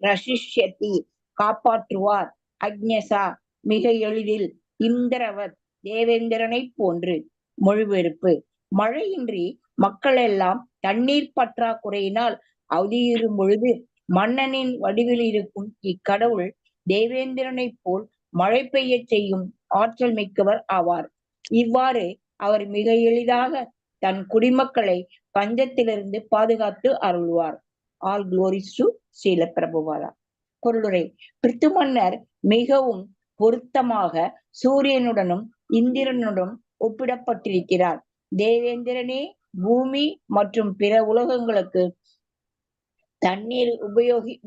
[SPEAKER 6] ரஷிஷ்யதி காப்பாற்றுவார் அக்ஞசா மிக எளிதில் இந்திரவத் தேவேந்திரனை போன்று. மொழிபெயர்ப்பு. மழையின்றி மக்கள் எல்லாம் தண்ணீர் பற்றாக்குறையினால் அவதியுறும் பொழுது மன்னனின் வடிவில் இருக்கும் இக்கடவுள் தேவேந்திரனை போல் மழை பெய்ய செய்யும் ஆற்றல் மிக்கவர் ஆவார். இவ்வாறு அவர் மிக எளிதாக தன் குடிமக்களை பஞ்சத்திலிருந்து பாதுகாத்து அருள்வார். All glories to Srila Prabhupada. பொருளுரை. பிருத்து மன்னர் மிகவும் பொருத்தமாக சூரியனுடனும் இந்திரனுடன் ஒப்பிடப்பட்டிருக்கிறார். தேவேந்திரனே பூமி மற்றும் பிற உலகங்களுக்கு தண்ணீர்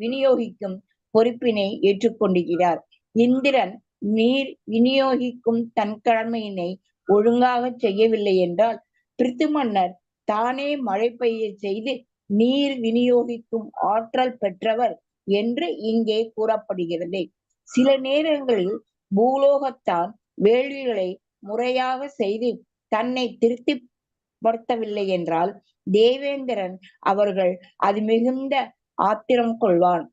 [SPEAKER 6] விநியோகிக்கும் பொறுப்பினை ஏற்றுக்கொண்டிருக்கிறார். இந்திரன் நீர் விநியோகிக்கும் தன் கடமையினை ஒழுங்காக செய்யவில்லை என்றால் பிருத்து மன்னர் தானே மழை பெய்ய செய்து நீர் விநியோகிக்கும் ஆற்றல் பெற்றவர் என்று இங்கே கூறப்படுகிறது. சில நேரங்களில் பூலோகத்தான் வேள்விகளை முறையாக செய்து தன்னை திருப்திப்படுத்தவில்லை என்றால் தேவேந்திரன் அவர்கள் அது மிகுந்த ஆத்திரம் கொள்வான்.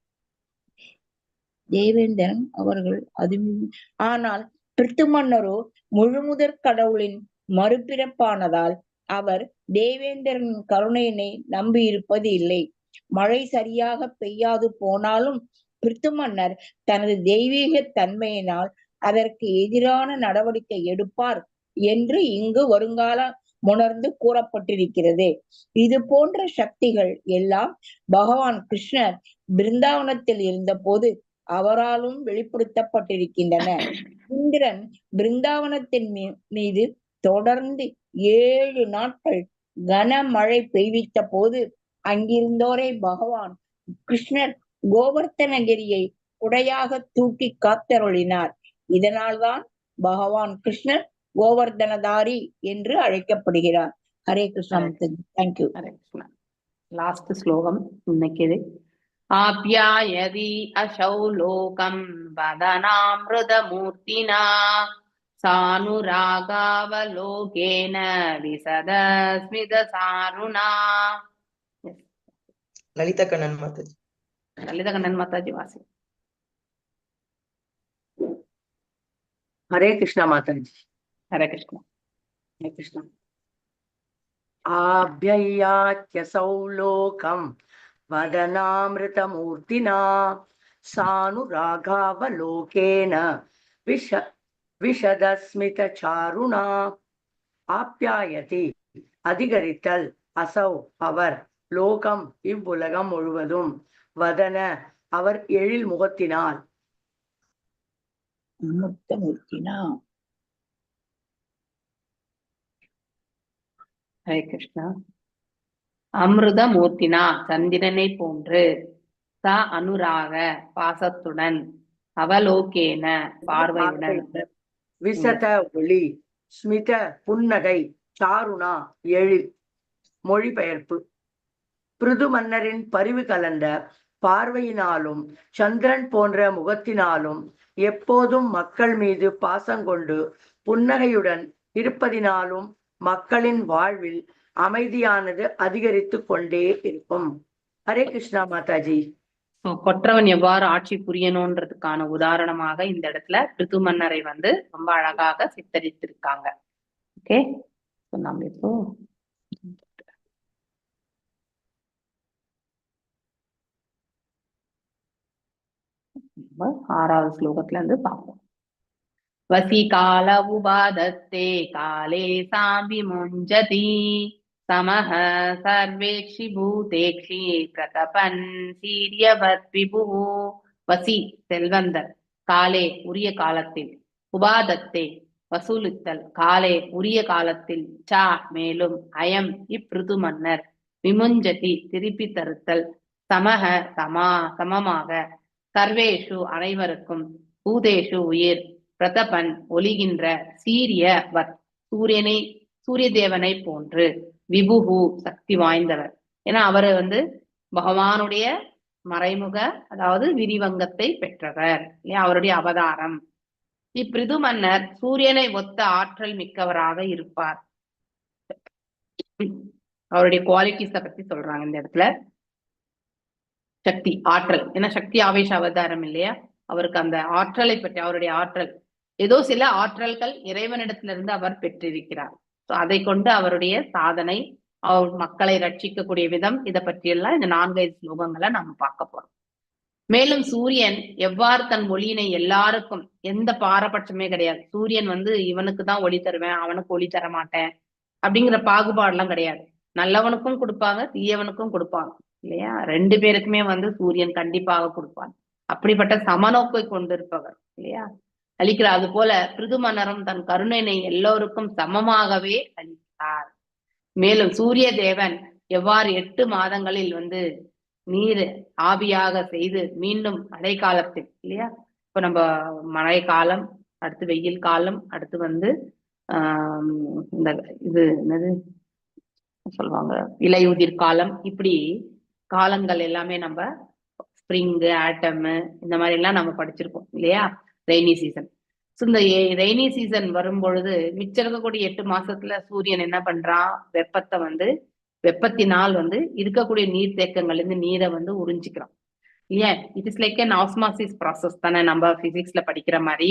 [SPEAKER 6] ஆனால் பிருத்து மன்னரோ முழுமுதற் கடவுளின் மறுபிறப்பானதால் அவர் தேவேந்திரனின் கருணையினை நம்பி இருப்பது இல்லை. மழை சரியாக பெய்யாது போனாலும் பிருத்து மன்னர் தனது தெய்வீக தன்மையினால் அதற்கு எதிரான நடவடிக்கை எடுப்பார் என்று இங்கு வருங்கால உணர்ந்து கூறப்பட்டிருக்கிறது. இது போன்ற சக்திகள் எல்லாம் பகவான் கிருஷ்ணர் பிருந்தாவனத்தில் இருந்த போது அவராலும் வெளிப்படுத்தப்பட்டிருக்கின்றன. இந்திரன் பிருந்தாவனத்தின் மீது தொடர்ந்து 7 நாட்கள் கனமழை பெய்வித்த போது அங்கிருந்தோரை பகவான் கிருஷ்ணர் கோவர்த்தனகிரியை குடையாக தூக்கி காத்தருளினார். இதனால்தான் பகவான் கிருஷ்ணர் கோவர்தனதாரி என்று அழைக்கப்படுகிறார். ஹரே கிருஷ்ணா. தேங்க்யூ.
[SPEAKER 2] ஹரே கிருஷ்ணா. லாஸ்ட் ஸ்லோகம் இன்னைக்கு. ஆப்யாயதி அசௌ லோகம் வதனாமிருதமூர்த்தினா சானுராகாவலோகேன விசதஸ்மித சாருணா.
[SPEAKER 3] லலிதா கண்ணன் மாதாஜி.
[SPEAKER 2] லலிதா கண்ணன் மாதாஜி வாசி.
[SPEAKER 7] हरे कृष्णा माताजी।
[SPEAKER 2] हरे कृष्णा.
[SPEAKER 7] हरे कृष्णा। आभ्ययाच्यसौ लोकं वदनामृतमूर्तिना सानुरागावलोकेन विशदस्मितचारुणा. ஆப்யாயதி அதிகரித்தல், அசௌ அவர், லோகம் இவ்வுலகம் முழுவதும், வதன அவர் எழில் முகத்தினால்,
[SPEAKER 2] ஹரே கிருஷ்ணா. அமிர்தமூர்த்தினா சந்திரனை போன்று, ச அனுராக பாசத்துடன், அவலோகேன பார்வையுடன்,
[SPEAKER 7] விசத ஒளி, ஸ்மித புன்னகை, சாருணா எழில். மொழிபெயர்ப்பு. பிருது மன்னரின் பரிவு கலந்த பார்வையினாலும் சந்திரன் போன்ற முகத்தினாலும் எப்போதும் மக்கள் மீது பாசங்கொண்டு புன்னகையுடன் இருப்பதினாலும் மக்களின் வாழ்வில் அமைதியானது அதிகரித்து கொண்டே இருக்கும். ஹரே கிருஷ்ணா மாதாஜி.
[SPEAKER 2] கொற்றவன் எவ்வாறு ஆட்சி புரியணும்ன்றதுக்கான உதாரணமாக இந்த இடத்துல பிருது மன்னரை ரொம்ப அழகாக சித்தரித்திருக்காங்க. ஓகே, நம்ம இப்போ நம்ம 6வது ஸ்லோகத்துல இருந்து பார்ப்போம். வசி கால உபாதத்தே காலே சாம்பி முஞ்சதி சமஹ சர்வேக்ஷி பூதேக்ஷி பிரதபன் சீரியவத் விபுஹு. வசி செல்வந்தர், காலே உரிய காலத்தில், உபாதத்தே வசூலித்தல், காலே உரிய காலத்தில், சா மேலும், அயம் இப்பிருது மன்னர், விமுஞ்சதி திருப்பி தருத்தல், சமக சமமாக, சர்வேஷு அனைவருக்கும், பூதேஷு உயிர், பிரதபன் ஒளிகின்ற, சீரிய வத் சூரியனை சூரிய தேவனை போன்று, விபுகு சக்தி வாய்ந்தவர். ஏன்னா அவரு பகவானுடைய மறைமுக அதாவது விரிவங்கத்தை பெற்றவர் இல்லையா, அவருடைய அவதாரம். இப்பிருது மன்னர் சூரியனை ஒத்த ஆற்றல் மிக்கவராக இருப்பார். அவருடைய குவாலிட்டிஸ பத்தி சொல்றாங்க இந்த இடத்துல. சக்தி, ஆற்றல், ஏன்னா சக்தி ஆவேச அவதாரம் இல்லையா, அவருக்கு அந்த ஆற்றலை பற்றி, அவருடைய ஆற்றல், ஏதோ சில ஆற்றல்கள் இறைவனிடத்திலிருந்து அவர் பெற்றிருக்கிறார். அதை கொண்டு அவருடைய சாதனை, அவர் மக்களை ரட்சிக்கக்கூடிய விதம், இதை பற்றியெல்லாம் இந்த 4 ஸ்லோகங்களை நம்ம பார்க்க போறோம். மேலும் சூரியன் எவ்வாறு தன் ஒளியினை எல்லாருக்கும், எந்த பாரபட்சமே கிடையாது, சூரியன் இவனுக்கு தான் ஒளி தருவேன், அவனுக்கு ஒளி தர மாட்டேன் அப்படிங்கிற பாகுபாடுலாம் கிடையாது. நல்லவனுக்கும் கொடுப்பாங்க, தீயவனுக்கும் கொடுப்பாங்க இல்லையா, 2 பேருக்குமே சூரியன் கண்டிப்பாக கொடுப்பான். அப்படிப்பட்ட சமநோக்கை கொண்டிருப்பவர் இல்லையா, அளிக்கிறார். அது போல பிருது மன்னரும் தன் கருணையினை எல்லோருக்கும் சமமாகவே அளிக்கிறார். மேலும் சூரிய தேவன் எவ்வாறு 8 மாதங்களில் நீர் ஆவியாக செய்து மீண்டும் மழை காலத்தில் இல்லையா, இப்ப நம்ம மழை காலம், அடுத்து வெயில் காலம், அடுத்து இந்த இது என்னது சொல்லுவாங்க இலையுதிர் காலம், இப்படி காலங்கள் எல்லாமே நம்ம ஸ்ப்ரிங்கு, ஆட்டம், இந்த மாதிரி எல்லாம் நம்ம படிச்சிருக்கோம் இல்லையா, ரெய்னி சீசன். ஸோ இந்த ரெய்னி சீசன் வரும் பொழுது மிச்சம் இருக்கக்கூடிய 8 மாசத்துல சூரியன் என்ன பண்றான், வெப்பத்தை வெப்பத்தினால் இருக்கக்கூடிய நீர் தேக்கங்கள்ல இருந்து நீரை உறிஞ்சிக்கிறான் இல்லையா. It is like an osmosis process தானே, நம்ம பிசிக்ஸ்ல படிக்கிற மாதிரி.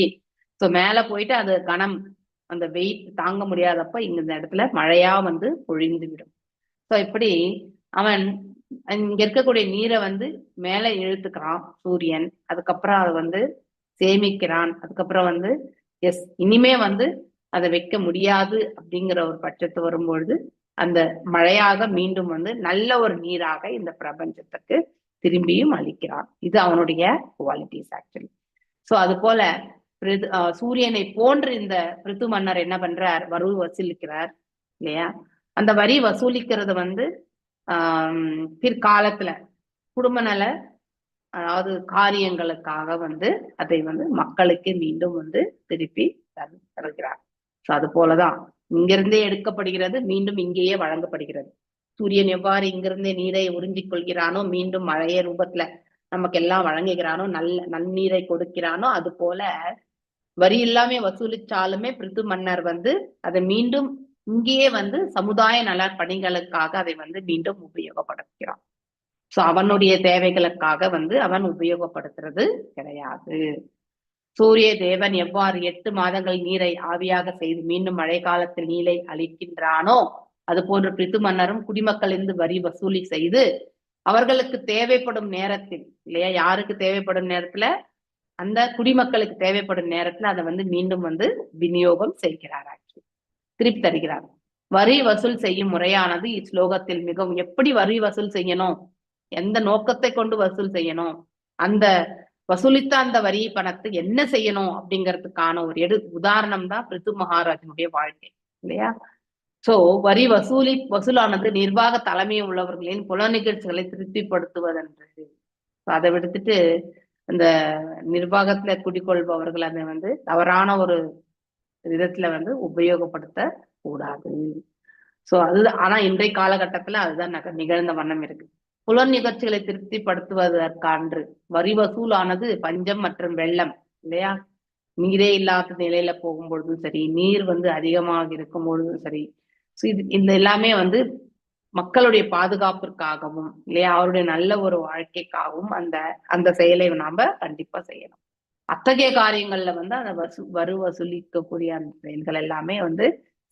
[SPEAKER 2] ஸோ மேல போயிட்டு அது கணம், அந்த வெயிட் தாங்க முடியாதப்ப இந்த இடத்துல மழையா பொழிந்து விடும். ஸோ இப்படி அவன் இங்க இருக்கக்கூடிய நீரை மேல இழுத்துக்கிறான் சூரியன். அதுக்கப்புறம் அதை சேமிக்கிறான். அதுக்கப்புறம் எஸ் இனிமே அதை வைக்க முடியாது அப்படிங்கிற ஒரு பட்சத்து வரும்பொழுது அந்த மழையாக மீண்டும் நல்ல ஒரு நீராக இந்த பிரபஞ்சத்துக்கு திரும்பியும் அளிக்கிறான். இது அவனுடைய குவாலிட்டிஸ் ஆக்சுவலி. ஸோ அது போல சூரியனை போன்று இந்த பிருது மன்னர் என்ன பண்றார், வரி வசூலிக்கிறார் இல்லையா. அந்த வரி வசூலிக்கிறது பிற்காலத்துல குடும்ப நல அதாவது காரியங்களுக்காக அதை மக்களுக்கு மீண்டும் திருப்பி தருகிறார். ஸோ அது போலதான் இங்கிருந்தே எடுக்கப்படுகிறது, மீண்டும் இங்கேயே வழங்கப்படுகிறது. சூரியன் எவ்வாறு இங்கிருந்தே நீரை உறிஞ்சிக் கொள்கிறானோ, மீண்டும் மழைய ரூபத்துல நமக்கு எல்லாம் வழங்குகிறானோ, நன்னீரை கொடுக்கிறானோ, அது போல வரி எல்லாமே வசூலிச்சாலுமே பிருது மன்னர் அதை மீண்டும் இங்கேயே சமுதாய நல பணிகளுக்காக அதை மீண்டும் உபயோகப்படுத்துகிறான். சோ அவனுடைய தேவைகளுக்காக அவன் உபயோகப்படுத்துறது கிடையாது. சூரிய தேவன் எவ்வாறு 8 மாதங்கள் நீரை ஆவியாக செய்து மீண்டும் மழை காலத்தில் நீரை அளிக்கின்றானோ, அது போன்ற பிருது மன்னரும் குடிமக்களிருந்து வரி வசூலி செய்து அவர்களுக்கு தேவைப்படும் நேரத்தில் இல்லையா, யாருக்கு தேவைப்படும் நேரத்துல, அந்த குடிமக்களுக்கு தேவைப்படும் நேரத்துல அதை மீண்டும் விநியோகம் செய்கிறார், திருப்பி தருகிறார். வரி வசூல் செய்யும் முறையானது இஸ்லோகத்தில் மிகவும், எப்படி வரி வசூல் செய்யணும், எந்த நோக்கத்தை கொண்டு வசூல் செய்யணும், அந்த வசூலித்த அந்த வரி பணத்தை என்ன செய்யணும் அப்படிங்கிறதுக்கான ஒரு உதாரணம் தான் பிருது மகாராஜனுடைய வாழ்க்கை இல்லையா. சோ வரி வசூலானது நிர்வாக தலைமை உள்ளவர்களின் புல நிகழ்ச்சிகளை திருப்திப்படுத்துவதென்றது. அதை விடுத்துட்டு இந்த நிர்வாகத்துல குடிக்கொள்பவர்கள் அதை தவறான ஒரு விதத்துல உபயோகப்படுத்த கூடாது. சோ அது ஆனா இன்றைய காலகட்டத்துல அதுதான் நிகழ்ந்த வண்ணம் இருக்கு. புலன் நிகழ்ச்சிகளை திருப்திப்படுத்துவதற்கான்று வரி வசூலானது பஞ்சம் மற்றும் வெள்ளம் இல்லையா, நீரே இல்லாத நிலையில போகும்பொழுதும் சரி, நீர் அதிகமாக இருக்கும் பொழுதும் சரி, இந்த எல்லாமே மக்களுடைய பாதுகாப்பிற்காகவும் இல்லையா, அவருடைய நல்ல ஒரு வாழ்க்கைக்காகவும் அந்த செயலை நாம கண்டிப்பா செய்யணும். அத்தகைய காரியங்கள்ல அந்த வரி வசூலிக்கக்கூடிய அந்த செயல்கள் எல்லாமே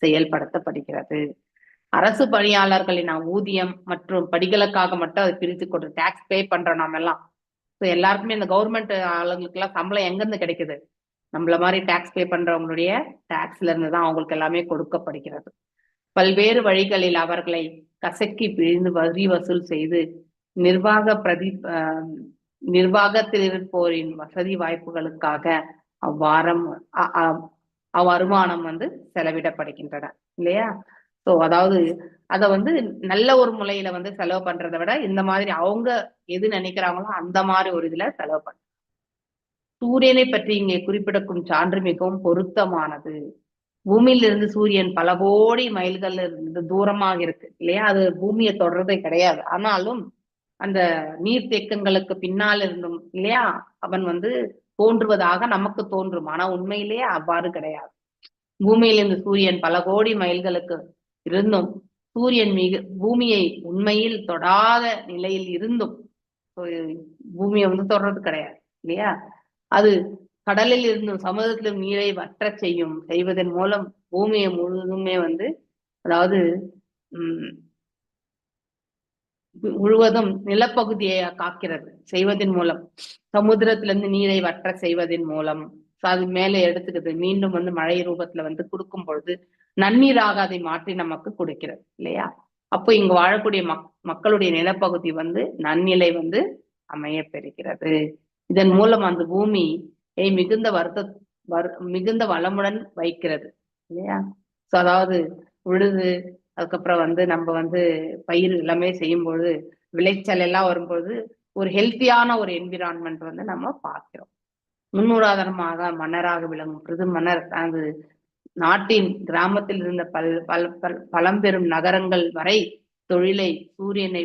[SPEAKER 2] செயல்படுத்தப்படுகிறது. அரசு பணியாளர்களின் ஊதியம் மற்றும் படிகளுக்காக மட்டும் அதை பிரித்து கொடுத்து டாக்ஸ் பே பண்றோம் நாம எல்லாம். ஸோ எல்லாருக்குமே இந்த கவர்மெண்ட் ஆளுங்களுக்கு எல்லாம் சம்பளம் எங்கிருந்து கிடைக்குது? நம்மள மாதிரி டாக்ஸ் பே பண்றவங்களுடைய டாக்ஸ்ல இருந்து தான் அவங்களுக்கு எல்லாமே கொடுக்கப்படுகிறது. பல்வேறு வழிகளில் அவர்களை கசக்கி பிழிந்து வரி வசூல் செய்து நிர்வாகத்தில் இருப்போரின் வசதி வாய்ப்புகளுக்காக அவ்வருமானம் வந்து செலவிடப்படுகின்றன இல்லையா? ஸோ அதாவது அதை வந்து நல்ல ஒரு முறையில வந்து செலவு பண்றதை விட இந்த மாதிரி அவங்க எது நினைக்கிறாங்களோ அந்த மாதிரி ஒரு இதுல செலவு பண்ற. சூரியனை பற்றி இங்கே குறிப்பிடக்கும் சான்று மிகவும் பொருத்தமானது. பூமியிலிருந்து சூரியன் பல கோடி மைல்கள் இருந்து தூரமாக இருக்கு இல்லையா? அது பூமியை தொடர்றதே கிடையாது. ஆனாலும் அந்த நீர்த்தேக்கங்களுக்கு பின்னால் இருந்தும் இல்லையா அவன் வந்து தோன்றுவதாக நமக்கு தோன்றும். ஆனா உண்மையிலேயே அவ்வாறு கிடையாது. பூமியிலிருந்து சூரியன் பல கோடி மைல்களுக்கு இருந்தும் சூரியன் பூமியை உண்மையில் தொடாத நிலையில் இருந்தும் பூமியை வந்து தொடர்றது கிடையாது இல்லையா? அது கடலில் இருந்தும் சமுதிரத்திலும் நீரை வற்ற செய்வதன் மூலம் பூமியை முழுவதுமே வந்து அதாவது முழுவதும் நிலப்பகுதியை காக்கிறது செய்வதன் மூலம், சமுத்திரத்திலிருந்து நீரை வற்ற செய்வதன் மூலம் அது மேலே எடுத்துக்கிறது, மீண்டும் வந்து மழை ரூபத்துல வந்து கொடுக்கும் பொழுது நன்னீராக அதை மாற்றி நமக்கு கொடுக்கிறது இல்லையா? அப்போ இங்கு வாழக்கூடிய மக்களுடைய நிலப்பகுதி வந்து நன்னிலை வந்து அமைய பெறுகிறது. இதன் மூலம் அந்த பூமி மிகுந்த வளமுடன் வைக்கிறது இல்லையா? ஸோ அதாவது உழுது அதுக்கப்புறம் வந்து நம்ம வந்து பயிர் எல்லாமே செய்யும் பொழுது விளைச்சல் எல்லாம் வரும்பொழுது ஒரு ஹெல்த்தியான ஒரு என்விரான்மெண்ட் வந்து நம்ம பார்க்கிறோம். முன்னுதாரணமாக மன்னராக விளங்கும் பிருது மன்னர் தனது நாட்டின் கிராமத்தில் இருந்த பழம்பெரும் நகரங்கள் வரை தொழிலை சூரியனை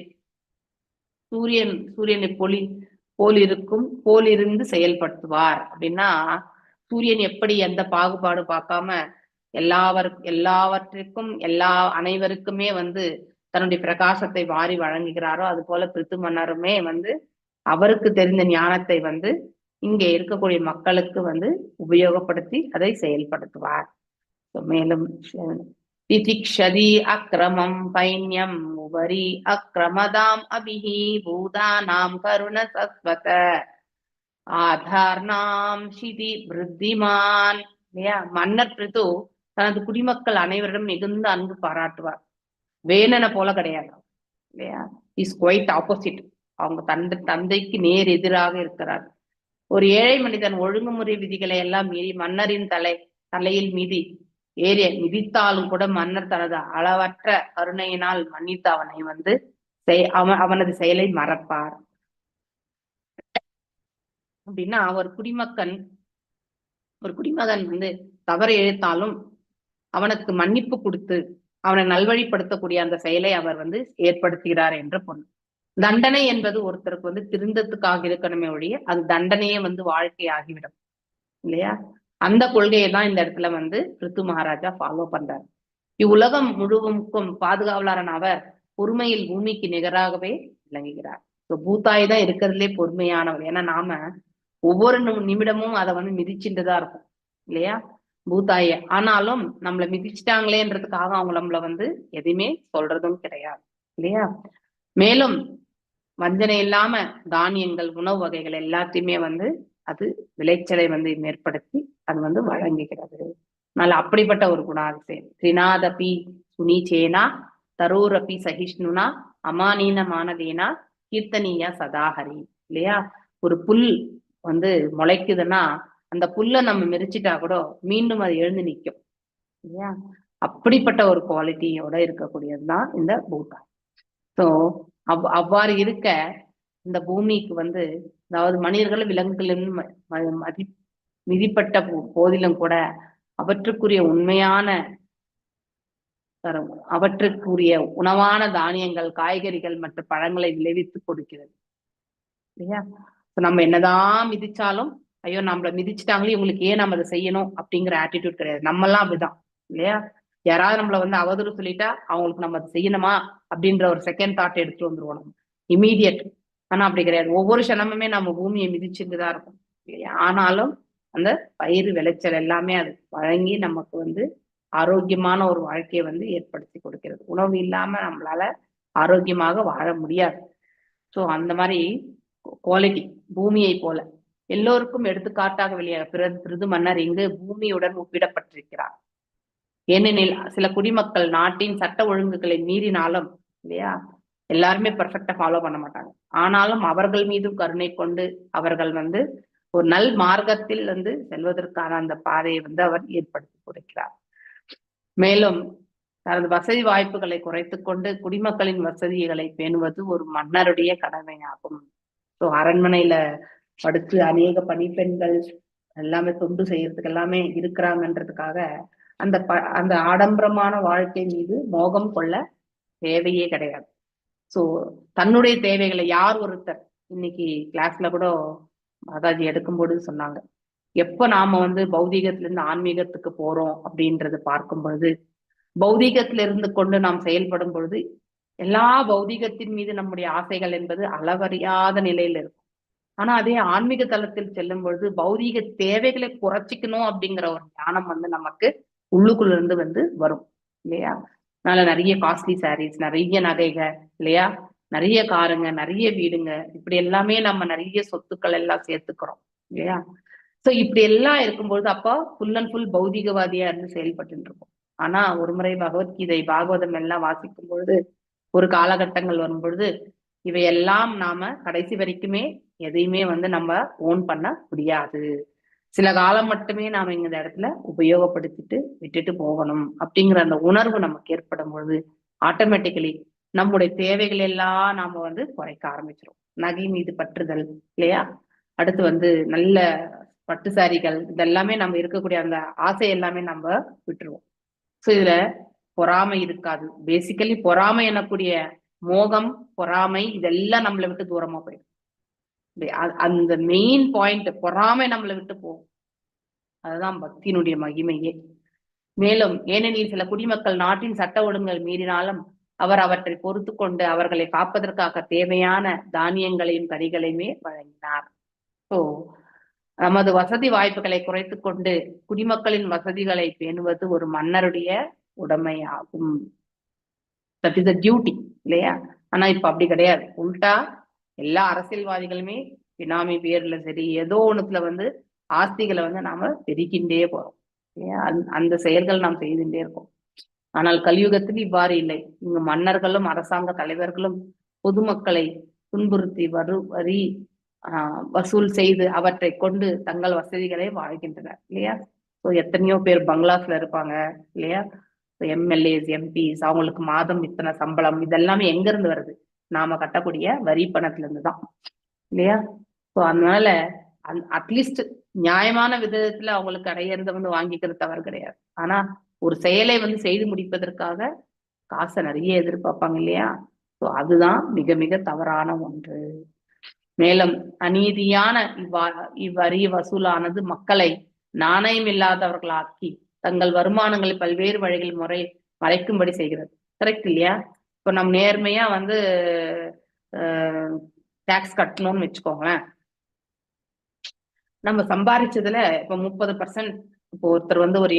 [SPEAKER 2] போலிருந்து செயல்படுத்துவார். அப்படின்னா சூரியன் எப்படி எந்த பாகுபாடு பார்க்காம எல்லாவற்றிற்கும் அனைவருக்குமே வந்து தன்னுடைய பிரகாசத்தை வாரி வழங்குகிறாரோ அது போல பிருத்து மன்னருமே வந்து அவருக்கு தெரிந்த ஞானத்தை வந்து இங்கே இருக்கக்கூடிய மக்களுக்கு வந்து உபயோகப்படுத்தி அதை செயல்படுத்துவார். மேலும் திதிக்ஷதி அக்ரமம் பைன்யம் உபரி அக்ரமதாம் அபிஹி பூதானாம் கருண சஸ்வத ஆதார்னாம் ஷிதி விருத்திமான் இல்லையா? மன்னர் பிருது தனது குடிமக்கள் அனைவரிடம் மிகுந்த அன்பு பாராட்டுவார். வேணனை போல கிடையாது இல்லையா? Is quite opposite. அவங்க தந்தைக்கு நேர் எதிராக இருக்கிறார். ஒரு ஏழை மனிதன் ஒழுங்குமுறை விதிகளை எல்லாம் மீறி மன்னரின் தலையில் மிதித்தாலும் கூட மன்னர் தனது அளவற்ற கருணையினால் மன்னித்து அவனை வந்து அவனது செயலை மறப்பார். அப்படின்னா ஒரு குடிமகன் வந்து தவறு இழைத்தாலும் அவனுக்கு மன்னிப்பு கொடுத்து அவனை நல்வழிப்படுத்தக்கூடிய அந்த செயலை அவர் வந்து ஏற்படுத்துகிறார் என்று பொருள். தண்டனை என்பது ஒருத்தருக்கு வந்து திருந்தத்துக்காக இருக்கணுமே ஒழிய அது தண்டனையே வந்து வாழ்க்கை ஆகிவிடும் இல்லையா? அந்த கொள்கையை தான் இந்த இடத்துல வந்து பிருத்து மகாராஜா ஃபாலோ பண்றாரு. இவ்வுலகம் முழுவதுக்கும் பாதுகாவலரான அவர் பொறுமையில் பூமிக்கு நிகராகவே விளங்குகிறார். பூத்தாய் தான் இருக்கிறதுலே பொறுமையானவர். ஏன்னா நாம ஒவ்வொரு நிமிடமும் அதை வந்து மிதிச்சுட்டுதான் இருக்கும் இல்லையா பூத்தாய. ஆனாலும் நம்மளை மிதிச்சிட்டாங்களேன்றதுக்காக அவங்க நம்மள வந்து எதுவுமே சொல்றதும் கிடையாது இல்லையா? மேலும் வஞ்சனை இல்லாம தானியங்கள் உணவு வகைகள் எல்லாத்தையுமே வந்து அது விளைச்சலை வந்து ஏற்படுத்தி அது வந்து வழங்குகிறது. அதனால அப்படிப்பட்ட ஒரு குணாதிசயம். திரிநாதபி சுனிச்சேனா தரூரபி சகிஷ்ணுனா அமானீன மானதேனா கீர்த்தனியா சதாஹரி இல்லையா? ஒரு புல் வந்து முளைக்குதுன்னா அந்த புல்லை நம்ம மிதிச்சிட்டா கூட மீண்டும் அது எழுந்து நிற்கும் இல்லையா? அப்படிப்பட்ட ஒரு குவாலிட்டியோட இருக்கக்கூடியதுதான் இந்த பூட்டாய். ஸோ அவ்வாறு இருக்க இந்த பூமிக்கு வந்து அதாவது மனிதர்கள் விலங்குகளின் மிதிப்பட்ட போதிலும் கூட அவற்றுக்குரிய உணவான தானியங்கள், காய்கறிகள் மற்றும் பழங்களை விளைவித்து கொடுக்கிறது இல்லையா? நம்ம என்னதான் மிதிச்சாலும் ஐயோ நம்மள மிதிச்சுட்டாங்களே இவங்களுக்கு ஏன் நம்ம அதை செய்யணும் அப்படிங்கிற ஆட்டிடியூட் கிடையாது. நம்மெல்லாம் அப்படிதான் இல்லையா? யாராவது நம்மள வந்து அவதூறு சொல்லிட்டா அவங்களுக்கு நம்ம அதை செய்யணுமா அப்படின்ற ஒரு செகண்ட் தாட் எடுத்துட்டு வந்துருவோம் நம்ம இமீடியட். ஆனா அப்படி கிடையாது. ஒவ்வொரு க்ஷணமுமே நம்ம பூமியை மிதிச்சுட்டுதான் இருக்கும் இல்லையா? ஆனாலும் அந்த பயிர் விளைச்சல் எல்லாமே அது வழங்கி நமக்கு வந்து ஆரோக்கியமான ஒரு வாழ்க்கையை வந்து ஏற்படுத்தி கொடுக்கிறது. உணவு இல்லாம நம்மளால ஆரோக்கியமாக வாழ முடியாது. ஸோ அந்த மாதிரி குவாலிட்டி பூமியை போல எல்லோருக்கும் எடுத்துக்காட்டாக வெளியாக பிருது மன்னர் இங்கு பூமியுடன் ஒப்பிடப்பட்டிருக்கிறார். ஏனெனில் சில குடிமக்கள் நாட்டின் சட்ட ஒழுங்குகளை மீறினாலும் இல்லையா, எல்லாருமே பெர்ஃபெக்டா ஃபாலோ பண்ண மாட்டாங்க. ஆனாலும் அவர்கள் மீதும் கருணை கொண்டு அவர்கள் வந்து ஒரு நல் மார்க்கத்தில் வந்து செல்வதற்கான அந்த பாதையை வந்து அவர் ஏற்படுத்தி கொடுக்கிறார். மேலும் தனது வசதி வாய்ப்புகளை குறைத்து கொண்டு குடிமக்களின் வசதிகளை பேணுவது ஒரு மன்னருடைய கடமையாகும். ஸோ அரண்மனையில படுத்து அநேக பணிப்பெண்கள் எல்லாமே தொண்டு செய்யறதுக்கு எல்லாமே இருக்கிறாங்கன்றதுக்காக அந்த ஆடம்பரமான வாழ்க்கை மீது மோகம் கொள்ள தேவையே கிடையாது. ஸோ தன்னுடைய தேவைகளை யார் ஒருத்தர் இன்னைக்கு கிளாஸ்ல கூட மாதாஜி எடுக்கும்போது சொன்னாங்க, எப்ப நாம வந்து பௌதீகத்திலிருந்து ஆன்மீகத்துக்கு போறோம் அப்படின்றது பார்க்கும் பொழுது, பௌதீகத்துல இருந்து கொண்டு நாம் செயல்படும் பொழுது எல்லா பௌதீகத்தின் மீது நம்முடைய ஆசைகள் என்பது அளவறியாத நிலையில இருக்கும். ஆனா அதே ஆன்மீக தளத்தில் செல்லும் பொழுது பௌதீக தேவைகளை குறைச்சிக்கணும் அப்படிங்கிற ஒரு ஞானம் வந்து நமக்கு உள்ளுக்குள்ள இருந்து வந்து வரும் இல்லையா. அதனால நிறைய காஸ்ட்லி சாரீஸ், நிறைய நகைகள் இல்லையா, நிறைய காருங்க, நிறைய வீடுங்க, இப்படி எல்லாமே நம்ம நிறைய சொத்துக்கள் எல்லாம் சேர்த்துக்கிறோம் இல்லையா. சோ இப்படி எல்லாம் இருக்கும்பொழுது அப்போ ஃபுல் அண்ட் ஃபுல் பௌதிகவாதியா இருந்து செயல்பட்டு இருக்கோம். ஆனா ஒரு முறை பகவத்கீதை பாகவதம் எல்லாம் வாசிக்கும் பொழுது ஒரு காலகட்டங்கள் வரும் பொழுது இவையெல்லாம் நாம கடைசி வரைக்குமே எதையுமே வந்து நம்ம ஓன் பண்ண முடியாது. சில காலம் மட்டுமே நாம இந்த இடத்துல உபயோகப்படுத்திட்டு விட்டுட்டு போகணும் அப்படிங்கிற அந்த உணர்வு நமக்கு ஏற்படும் பொழுது ஆட்டோமேட்டிக்கலி நம்முடைய தேவைகள் எல்லாம் நாம வந்து குறைக்க ஆரம்பிச்சிடும். நகை மீது பற்றுதல் இல்லையா, அடுத்து வந்து நல்ல பட்டு சாரிகள், இதெல்லாமே நம்ம இருக்கக்கூடிய அந்த ஆசை எல்லாமே நம்ம விட்டுருவோம். ஸோ இதுல பொறாமை இருக்காது. பேசிக்கலி பொறாமை எனக்கூடிய மோகம், பொறாமை இதெல்லாம் நம்மளை விட்டு தூரமா போயிடும். அந்த மெயின் பாயிண்ட் பொறாமை நம்மளை விட்டு போகும். அதுதான் பக்தியினுடைய மகிமையே. மேலும் ஏனெனில் சில குடிமக்கள் நாட்டின் சட்ட ஒழுங்குகள் மீறினாலும் அவர் அவற்றை பொறுத்து கொண்டு அவர்களை காப்பதற்காக தேவையான தானியங்களையும் கனிகளையுமே வழங்கினார். ஸோ நமது வசதி வாய்ப்புகளை குறைத்து கொண்டு குடிமக்களின் வசதிகளை பேணுவது ஒரு மன்னருடைய உடைமையாகும். தட் இஸ் த டியூட்டி இல்லையா. ஆனா இப்ப அப்படி கிடையாது. உள்டா எல்லா அரசியல்வாதிகளுமே பினாமி பேர்ல சரி ஏதோ ஒண்ணுத்துல வந்து ஆஸ்திகளை வந்து நாம பெருக்கின்றே போறோம் இல்லையா. அந்த செயல்கள் நாம் செய்துட்டே இருக்கோம். ஆனால் கலியுகத்தில் இவ்வாறு இல்லை. இங்கு மன்னர்களும் அரசாங்க தலைவர்களும் பொதுமக்களை துன்புறுத்தி வரி வசூல் செய்து அவற்றை கொண்டு தங்கள் வசதிகளை வாழ்கின்றனர் இல்லையா. ஸோ எத்தனையோ பேர் பங்களாஸ்ல இருப்பாங்க இல்லையா. எம்எல்ஏஸ், எம்பிஸ், அவங்களுக்கு மாதம் இத்தனை சம்பளம், இதெல்லாமே எங்க இருந்து வருது? நாம கட்டக்கூடிய வரி பணத்துல இருந்து தான் இல்லையா. ஸோ அதனால அட்லீஸ்ட் நியாயமான விதத்துல அவங்களுக்கு அடையிறத வந்து வாங்கிக்கிறது தவறு கிடையாது. ஆனா ஒரு செயலை வந்து செய்து முடிப்பதற்காக காசை நிறைய எதிர்பார்ப்பாங்க இல்லையா. ஸோ அதுதான் மிக மிக தவறான ஒன்று. மேலும் அநீதியான இவ்வரி வசூலானது மக்களை நாணயம் இல்லாதவர்களாக்கி தங்கள் வருமானங்களை பல்வேறு வழிகள் மறைக்கும்படி செய்கிறது. கரெக்ட் இல்லையா. இப்போ நம்ம நேர்மையா வந்து டாக்ஸ் கட்டணும்னு வச்சுக்கோங்களேன். நம்ம சம்பாதிச்சதுல இப்ப 30%, இப்போ ஒருத்தர் வந்து ஒரு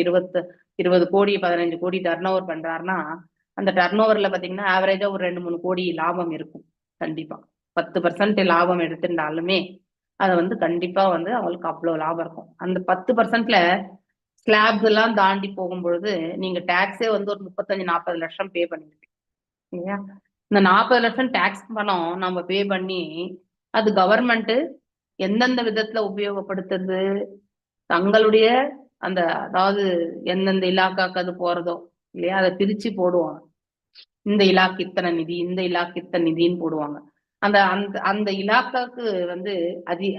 [SPEAKER 2] 20 கோடி 15 கோடி டர்ன் ஓவர் பண்றாருன்னா அந்த டர்ன் ஓவர்ல பாத்தீங்கன்னா ஆவரேஜா ஒரு 2-3 கோடி லாபம் இருக்கும். கண்டிப்பா 10% லாபம் எடுத்துட்டாலுமே அதை வந்து கண்டிப்பா வந்து அவங்களுக்கு அவ்வளவு லாபம் இருக்கும். அந்த 10%ல ஸ்லாப்ஸ் எல்லாம் தாண்டி போகும்பொழுது நீங்க டாக்ஸே வந்து ஒரு 35-40 லட்சம் பே பண்ணிருக்கீங்க இல்லையா. இந்த 40 லட்சம் டாக்ஸ் பணம் நம்ம பே பண்ணி அது கவர்மெண்ட் எந்தெந்த விதத்துல உபயோகப்படுத்துறது, தங்களுடைய அந்த அதாவது எந்தெந்த இலாக்காக்கு அது போறதோ இல்லையா அதை பிரிச்சு போடுவாங்க. இந்த இலாக்கு இத்தனை நிதி, இந்த இலாக்கு இத்தனை நிதின்னு போடுவாங்க. அந்த அந்த அந்த இலாக்காக்கு வந்து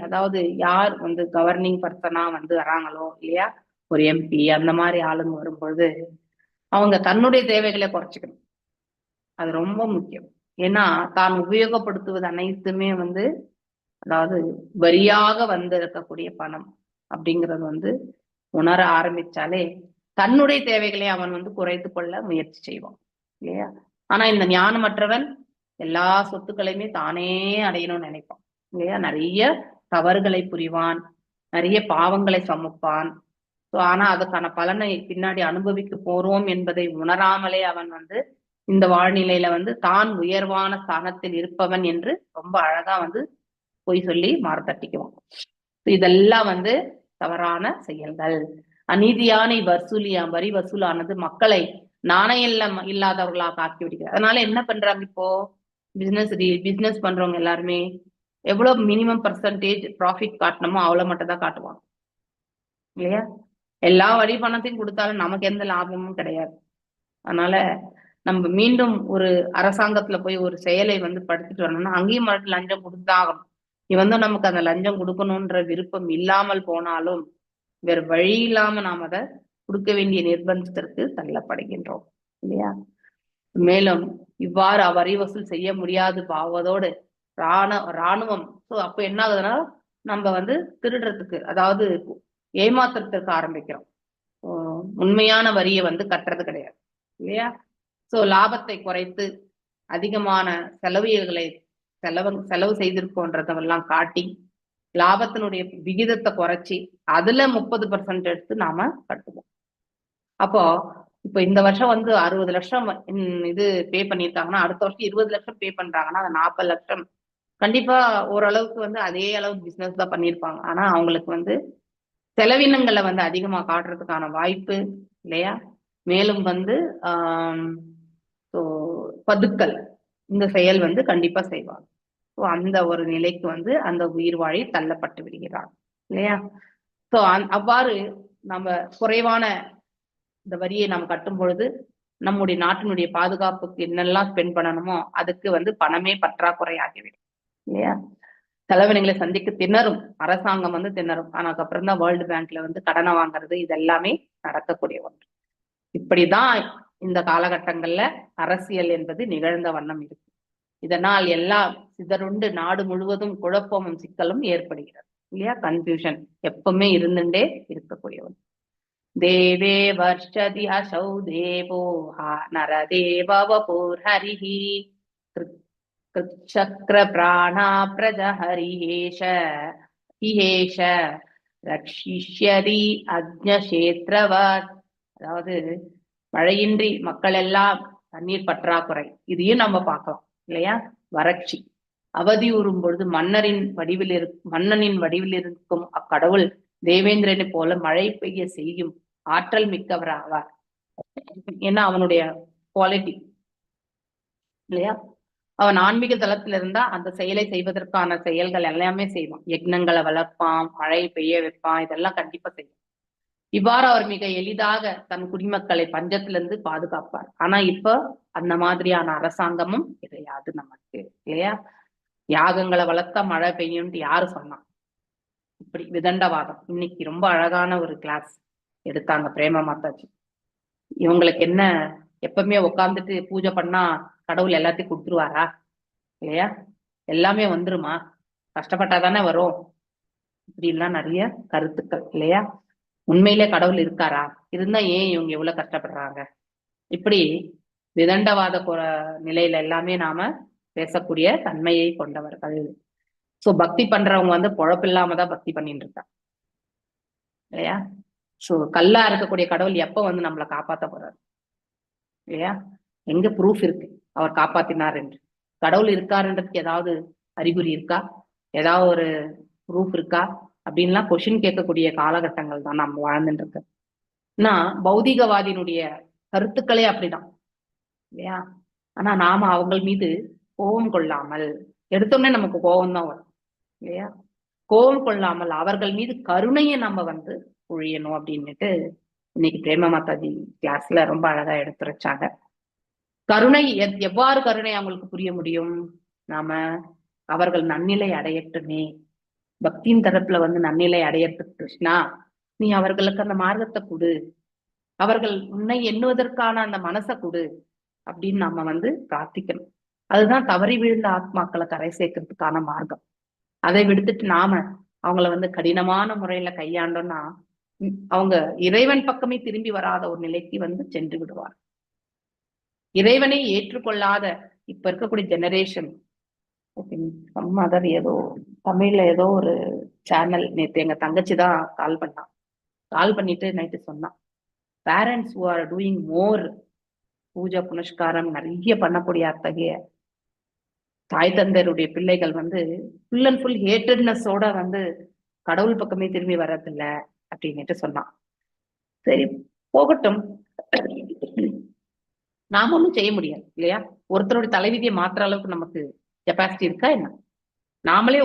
[SPEAKER 2] அதாவது யார் வந்து கவர்னிங் பர்சனா வந்து வராங்களோ இல்லையா, ஒரு எம்பி அந்த மாதிரி ஆளுங்க வரும்பொழுது அவங்க தன்னுடைய தேவைகளை குறைச்சிக்கணும். அது ரொம்ப முக்கியம். ஏன்னா தான் உபயோகப்படுத்துவது அனைத்துமே வந்து அதாவது வரியாக வந்து இருக்கக்கூடிய பணம் அப்படிங்கிறது வந்து உணர ஆரம்பிச்சாலே தன்னுடைய தேவைகளை அவன் வந்து குறைத்து கொள்ள முயற்சி செய்வான் இல்லையா. ஆனா இந்த ஞானமற்றவன் எல்லா சொத்துக்களையுமே தானே அடையணும்னு நினைப்பான் இல்லையா. நிறைய தவறுகளை புரிவான், நிறைய பாவங்களை சமப்பான். ஆனா அதுக்கான பலனை பின்னாடி அனுபவிக்க போறோம் என்பதை உணராமலே அவன் வந்து இந்த வாழ்நிலையில வந்து தான் உயர்வான ஸ்தானத்தில் இருப்பவன் என்று ரொம்ப அழகா வந்து பொய் சொல்லி மாறு இதெல்லாம் வந்து தவறான செயல்கள். அநீதியான வரி வசூலானது மக்களை நாணயம் இல்லாதவர்களாக ஆக்கி விடுகிறது. அதனால என்ன பண்றாங்க இப்போ பிசினஸ் பண்றவங்க எல்லாருமே எவ்வளவு மினிமம் பர்சன்டேஜ் ப்ராஃபிட் காட்டணுமோ அவ்வளவு மட்டும் தான் காட்டுவாங்க இல்லையா? எல்லா வரி பணத்தையும் கொடுத்தாலும் நமக்கு எந்த லாபமும் கிடையாது. அதனால நம்ம மீண்டும் ஒரு அரசாங்கத்துல போய் ஒரு செயலை வந்து படுத்திட்டு வரணும்னா அங்கேயும் மட்டும் லஞ்சம் கொடுத்தாகணும். வந்து நமக்கு அந்த லஞ்சம் கொடுக்கணும்ன்ற விருப்பம் இல்லாமல் போனாலும் வேற வழி இல்லாம நாம் அதை கொடுக்க வேண்டிய நிர்பந்தத்திற்கு தள்ளப்படுகின்றோம் இல்லையா? மேலும் இவ்வாறு வரி வசூல் செய்ய முடியாது பாவதோடு இராணுவம் அப்ப என்ன ஆகுதுன்னா நம்ம வந்து திருடுறதுக்கு, அதாவது ஏமாத்துறதுக்கு ஆரம்பிக்கிறோம். உண்மையான வரியை வந்து கட்டுறது கிடையாது இல்லையா? லாபத்தை குறைத்து அதிகமான செலவு செய்திருக்கோன்றதெல்லாம் காட்டி லாபத்தினுடைய விகிதத்தை குறைச்சி அதுல 30% எடுத்து நாம கட்டுவோம். அப்போ இப்ப இந்த வருஷம் வந்து 60 லட்சம் இது பே பண்ணியிருக்காங்கன்னா அடுத்த வருஷம் 20 லட்சம் பே பண்றாங்கன்னா அது 40 லட்சம் கண்டிப்பா ஓரளவுக்கு வந்து அதே அளவுக்கு பிசினஸ் தான் பண்ணியிருப்பாங்க. ஆனா அவங்களுக்கு வந்து செலவினங்களை வந்து அதிகமா காட்டுறதுக்கான வாய்ப்பு இல்லையா? மேலும் வந்து பதுக்கல் இந்த செயல் வந்து கண்டிப்பா செய்வாங்க. அந்த ஒரு நிலைக்கு வந்து அந்த உயிர் வாழி தள்ளப்பட்டு விடுகிறார் இல்லையா? அவ்வாறு நம்ம குறைவான இந்த வரியை நாம் கட்டும் பொழுது நம்முடைய நாட்டினுடைய பாதுகாப்புக்கு என்னெல்லாம் ஸ்பெண்ட் பண்ணணுமோ அதுக்கு வந்து பணமே பற்றாக்குறை ஆகிவிடும் இல்லையா? செலவினங்களை சந்திக்க திணறும் அரசாங்கம் வந்து திணறும். ஆனாக்கப்புறம் தான் வேர்ல்டு பேங்க்ல வந்து கடனை வாங்குறது இதெல்லாமே நடக்கக்கூடிய ஒன்று. இப்படிதான் இந்த காலகட்டங்கள்ல அரசியல் என்பது நிகழ்ந்த வண்ணம் இருக்கு. இதனால் எல்லாம் சிதறுண்டு நாடு முழுவதும் குழப்பமும் சிக்கலும் ஏற்படுகிறது இல்லையா? கன்ஃபியூஷன் எப்பவுமே இருந்துட்டே இருக்கக்கூடிய ஒன்று. தேவே வர்ஷதி அசௌ தேவோ நரதேவபூர் ஹரிஹி சக்கர பிராணா பிரஜஹரிஹேஷ ஹிஹேஷ ரக்ஷிஷ்யதி அக்ஞேத்ரவத். அதாவது மழையின்றி மக்கள் எல்லாம் தண்ணீர் பற்றாக்குறை இதையும் நம்ம பார்க்கலாம் இல்லையா? வறட்சி அவதியுறும் பொழுது மன்னனின் வடிவில் இருக்கும் அக்கடவுள் தேவேந்திரனை போல மழை பெய்ய செய்யும் ஆற்றல் மிக்கவர் ஆவார். ஏன்னா அவனுடைய குவாலிட்டி இல்லையா? அவன் ஆன்மீக தளத்துல இருந்தா அந்த செயலை செய்வதற்கான செயல்கள் எல்லாமே செய்வான். யக்னங்களை வளர்ப்பான், மழை பெய்ய வைப்பான், இதெல்லாம் கண்டிப்பா செய்வான். இவ்வாறு அவர் மிக எளிதாக தன் குடிமக்களை பஞ்சத்திலிருந்து பாதுகாப்பார். ஆனா இப்ப அந்த மாதிரியான அரசாங்கமும் கிடையாது நமக்கு இல்லையா? யாகங்களை வளர்த்தா மழை பெய்யும்ட்டு யாரு சொன்னான்? இப்படி விதண்டவாதம். இன்னைக்கு ரொம்ப அழகான ஒரு கிளாஸ் எடுத்தாங்க பிரேமா மாதாஜி. இவங்களுக்கு என்ன எப்பவுமே உட்காந்துட்டு பூஜை பண்ணா கடவுள் எல்லாத்தையும் கொடுத்துருவாரா இல்லையா? எல்லாமே வந்துருமா? கஷ்டப்பட்டாதானே வரும். இப்படிலாம் நிறைய கருத்துக்கள் இல்லையா? உண்மையிலே கடவுள் இருக்காரா? இருந்தா ஏன் இவங்க எவ்வளவு கஷ்டப்படுறாங்க? இப்படி விதண்டவாத நிலையில எல்லாமே நாம பேசக்கூடிய தன்மையை கொண்டவர்கள். பக்தி பண்றவங்க வந்து பொழப்பு இல்லாமதான் பக்தி பண்ணிட்டு இருக்காங்க இல்லையா? கல்லா இருக்கக்கூடிய கடவுள் எப்ப வந்து நம்மளை காப்பாத்த போறாரு இல்லையா? எங்க ப்ரூஃப் இருக்கு அவர் காப்பாத்தினார் என்று? கடவுள் இருக்காருன்றதுக்கு ஏதாவது அறிகுறி இருக்கா? ஏதாவது ஒரு ப்ரூஃப் இருக்கா? அப்படின்லாம் கொஸ்டின் கேட்கக்கூடிய காலகட்டங்கள் தான் நம்ம வாழ்ந்துட்டு இருக்க. பௌதிகவாதியினுடைய கருத்துக்களே அப்படிதான் இல்லையா? ஆனா நாம அவங்க மீது கோபம் கொள்ளாமல், எடுத்தோடனே நமக்கு கோபம் தான் வரும் இல்லையா? கோபம் கொள்ளாமல் அவர்கள் மீது கருணையை நம்ம வந்து பொழியணும் அப்படின்னுட்டு இன்னைக்கு பிரேமா மாதாஜி கிளாஸ்ல ரொம்ப அழகா எடுத்துரைச்சாங்க. கருணை எவ்வாறு கருணை அவங்களுக்கு புரிய முடியும்? நாம அவர்கள் நன்னிலை அடையட்டுமே, பக்தியின் தரப்புல வந்து நன்னிலை அடையறதுக்கு கிருஷ்ணா நீ அவர்களுக்கு அந்த மார்க்கத்தை கொடு, அவர்கள் உன்னை எண்ணுவதற்கான அந்த மனசை கொடு அப்படின்னு நம்ம வந்து பிரார்த்திக்கணும். அதுதான் தவறி விழுந்த ஆத்மாக்களை கரை சேர்க்கறதுக்கான மார்க்கம். அதை விடுத்துட்டு நாம அவங்கள வந்து கடினமான முறையில கையாண்டோம்னா அவங்க இறைவன் பக்கமே திரும்பி வராத ஒரு நிலைக்கு வந்து சென்று விடுவார். இறைவனை ஏற்றுக்கொள்ளாத இப்ப இருக்கக்கூடிய ஜெனரேஷன், மதர் ஏதோ தமிழ்ல ஏதோ ஒரு சேனல் நேற்று எங்க தங்கச்சிதான் கால் பண்ணிட்டு நைட்டு சொன்னான், parents who are doing more பூஜை புனஸ்காரம் நிறைய பண்ணக்கூடிய அத்தகைய தாய் தந்தையருடைய பிள்ளைகள் வந்து ஃபுல் அண்ட் ஃபுல் ஹேட்டட்னஸோட வந்து கடவுள் பக்கமே திரும்பி வர்றதில்ல அப்படின்னுட்டு சொன்னான். சரி போகட்டும், நாம ஒண்ணும் செய்ய முடியாது இல்லையா? ஒருத்தருடைய தலைவிதியை மாத்துற அளவுக்கு நமக்கு கெப்பாசிட்டி இருக்கா என்ன? நாமளே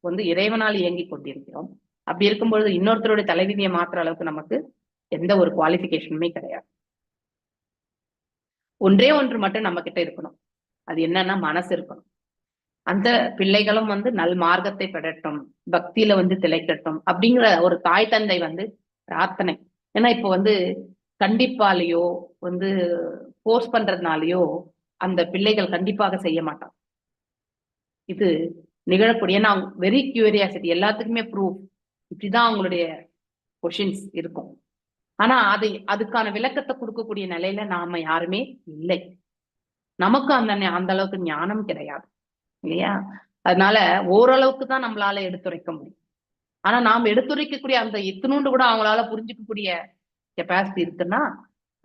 [SPEAKER 2] வந்து இறைவனால் இயங்கி கொண்டிருக்கிறோம். அப்படி இருக்கும்பொழுது இன்னொருத்தருடைய தலைவிதியை மாத்துற அளவுக்கு நமக்கு எந்த ஒரு குவாலிபிகேஷனுமே கிடையாது. ஒன்றே ஒன்று மட்டும் நம்ம கிட்ட இருக்கணும், அது என்னன்னா மனசு இருக்கணும். அந்த பிள்ளைகளும் வந்து நல் மார்க்கத்தை பெறட்டும், பக்தியில வந்து திளைக்கட்டும் அப்படிங்கிற ஒரு தாய் தந்தை வந்து பிரார்த்தனை. ஏன்னா இப்போ வந்து கண்டிப்பாலேயோ வந்து போர்ஸ் பண்றதுனாலயோ அந்த பிள்ளைகள் கண்டிப்பாக செய்ய மாட்டாங்க. இது நிகழக்கூடிய, ஏன்னா வெரி கியூரியாசிட்டி, எல்லாத்துக்குமே ப்ரூஃப், இப்படிதான் அவங்களுடைய கொஷின்ஸ் இருக்கும். ஆனா அதுக்கான விளக்கத்தை கொடுக்கக்கூடிய நிலையில நாம யாருமே இல்லை. நமக்கு அந்த அளவுக்கு ஞானம் கிடையாது இல்லையா? அதனால ஓரளவுக்கு தான் நம்மளால எடுத்துரைக்க முடியும். ஆனா நாம் எடுத்துரைக்கக்கூடிய அந்த இத்தினூண்டு கூட அவங்களால புரிஞ்சுக்கக்கூடிய கெப்பாசிட்டி இருக்குன்னா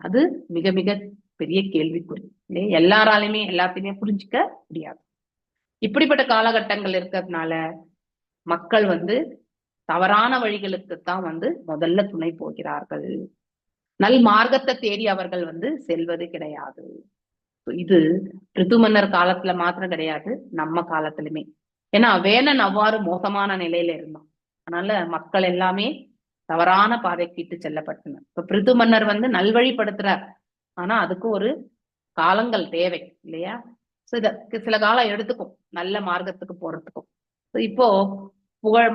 [SPEAKER 2] அது மிக மிக பெரிய கேள்விக்குறி இல்லையா? எல்லாராலையுமே எல்லாத்தையுமே புரிஞ்சுக்க முடியாது. இப்படிப்பட்ட காலகட்டங்கள் இருக்கிறதுனால மக்கள் வந்து தவறான வழிகளுக்குத்தான் வந்து முதல்ல துணை போகிறார்கள். நல் மார்க்கத்தை தேடி அவர்கள் வந்து செல்வது கிடையாது. இது பிருது மன்னர் காலத்துல மாத்திரம் கிடையாது, நம்ம காலத்திலுமே. ஏன்னா வேணன் அவ்வாறு மோசமான நிலையில இருந்தான். அதனால மக்கள் எல்லாமே தவறான பாதைக்கு இட்டு செல்லப்பட்டனர். இப்ப பிருது மன்னர் வந்து நல்வழிப்படுத்துறார், ஆனா அதுக்கு ஒரு காலங்கள் தேவை இல்லையா? சில காலம் எடுத்துக்கும் நல்ல மார்க்கத்துக்கு போறதுக்கும். இப்போ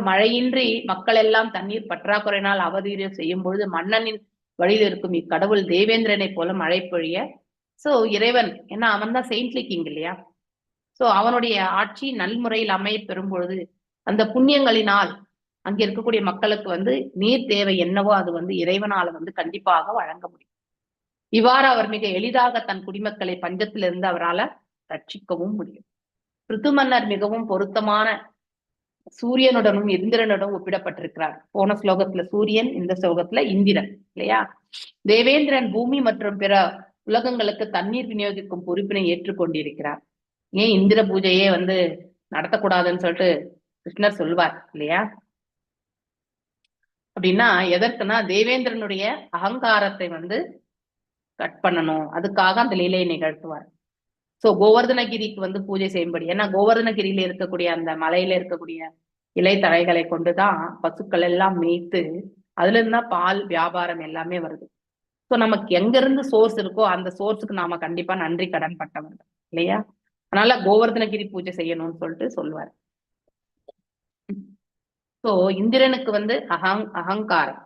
[SPEAKER 2] மழையின்றி மக்கள் எல்லாம் தண்ணீர் பற்றாக்குறையினால் அவதீரம் செய்யும் பொழுது மன்னனின் வழியில் இருக்கும் இக்கடவுள் தேவேந்திரனை போல மழை பொழிய, சோ இறைவன், ஏன்னா அவன் தான் செயின்ட்லி கிங் இல்லையா? சோ அவனுடைய ஆட்சி நல்முறையில் அமைய பெறும் பொழுது அந்த புண்ணியங்களினால் அங்க இருக்கக்கூடிய மக்களுக்கு வந்து நீர் தேவை என்னவோ அது வந்து இறைவனால வந்து கண்டிப்பாக வழங்க முடியும். இவ்வாறு அவர் மிக எளிதாக தன் குடிமக்களை பஞ்சத்திலிருந்து அவரால் ரட்சிக்கவும் முடியும். பிருது மன்னர் மிகவும் பொருத்தமான சூரியனுடனும் இந்திரனுடன் ஒப்பிடப்பட்டிருக்கிறார். போன ஸ்லோகத்துல சூரியன், இந்த ஸ்லோகத்துல இந்திரன் இல்லையா? தேவேந்திரன் பூமி மற்றும் பிற உலகங்களுக்கு தண்ணீர் விநியோகிக்கும் பொறுப்பினை ஏற்றுக்கொண்டிருக்கிறார். ஏன் இந்திர பூஜையே வந்து நடத்தக்கூடாதுன்னு சொல்லிட்டு கிருஷ்ணர் சொல்வார் இல்லையா? அப்படின்னா எதற்குன்னா தேவேந்திரனுடைய அகங்காரத்தை வந்து கட் பண்ணணும், அதுக்காக அந்த லீலையை நிகழ்த்துவார். சோ கோவர்தனகிரிக்கு வந்து பூஜை செய்யும்படி, ஏன்னா கோவர்தனகிரியில இருக்கக்கூடிய அந்த மலையில இருக்கக்கூடிய இலைத்தழைகளை கொண்டுதான் பசுக்கள் எல்லாம் மேய்த்து அதுல இருந்தா பால் வியாபாரம் எல்லாமே வருது. சோ நமக்கு எங்க இருந்து சோர்ஸ் இருக்கோ அந்த சோர்ஸுக்கு நாம கண்டிப்பா நன்றி கடன் பட்டவர்கள் இல்லையா? அதனால கோவர்தனகிரி பூஜை செய்யணும்னு சொல்லிட்டு சொல்லுவார். சோ இந்திரனுக்கு வந்து அகங்காரம்,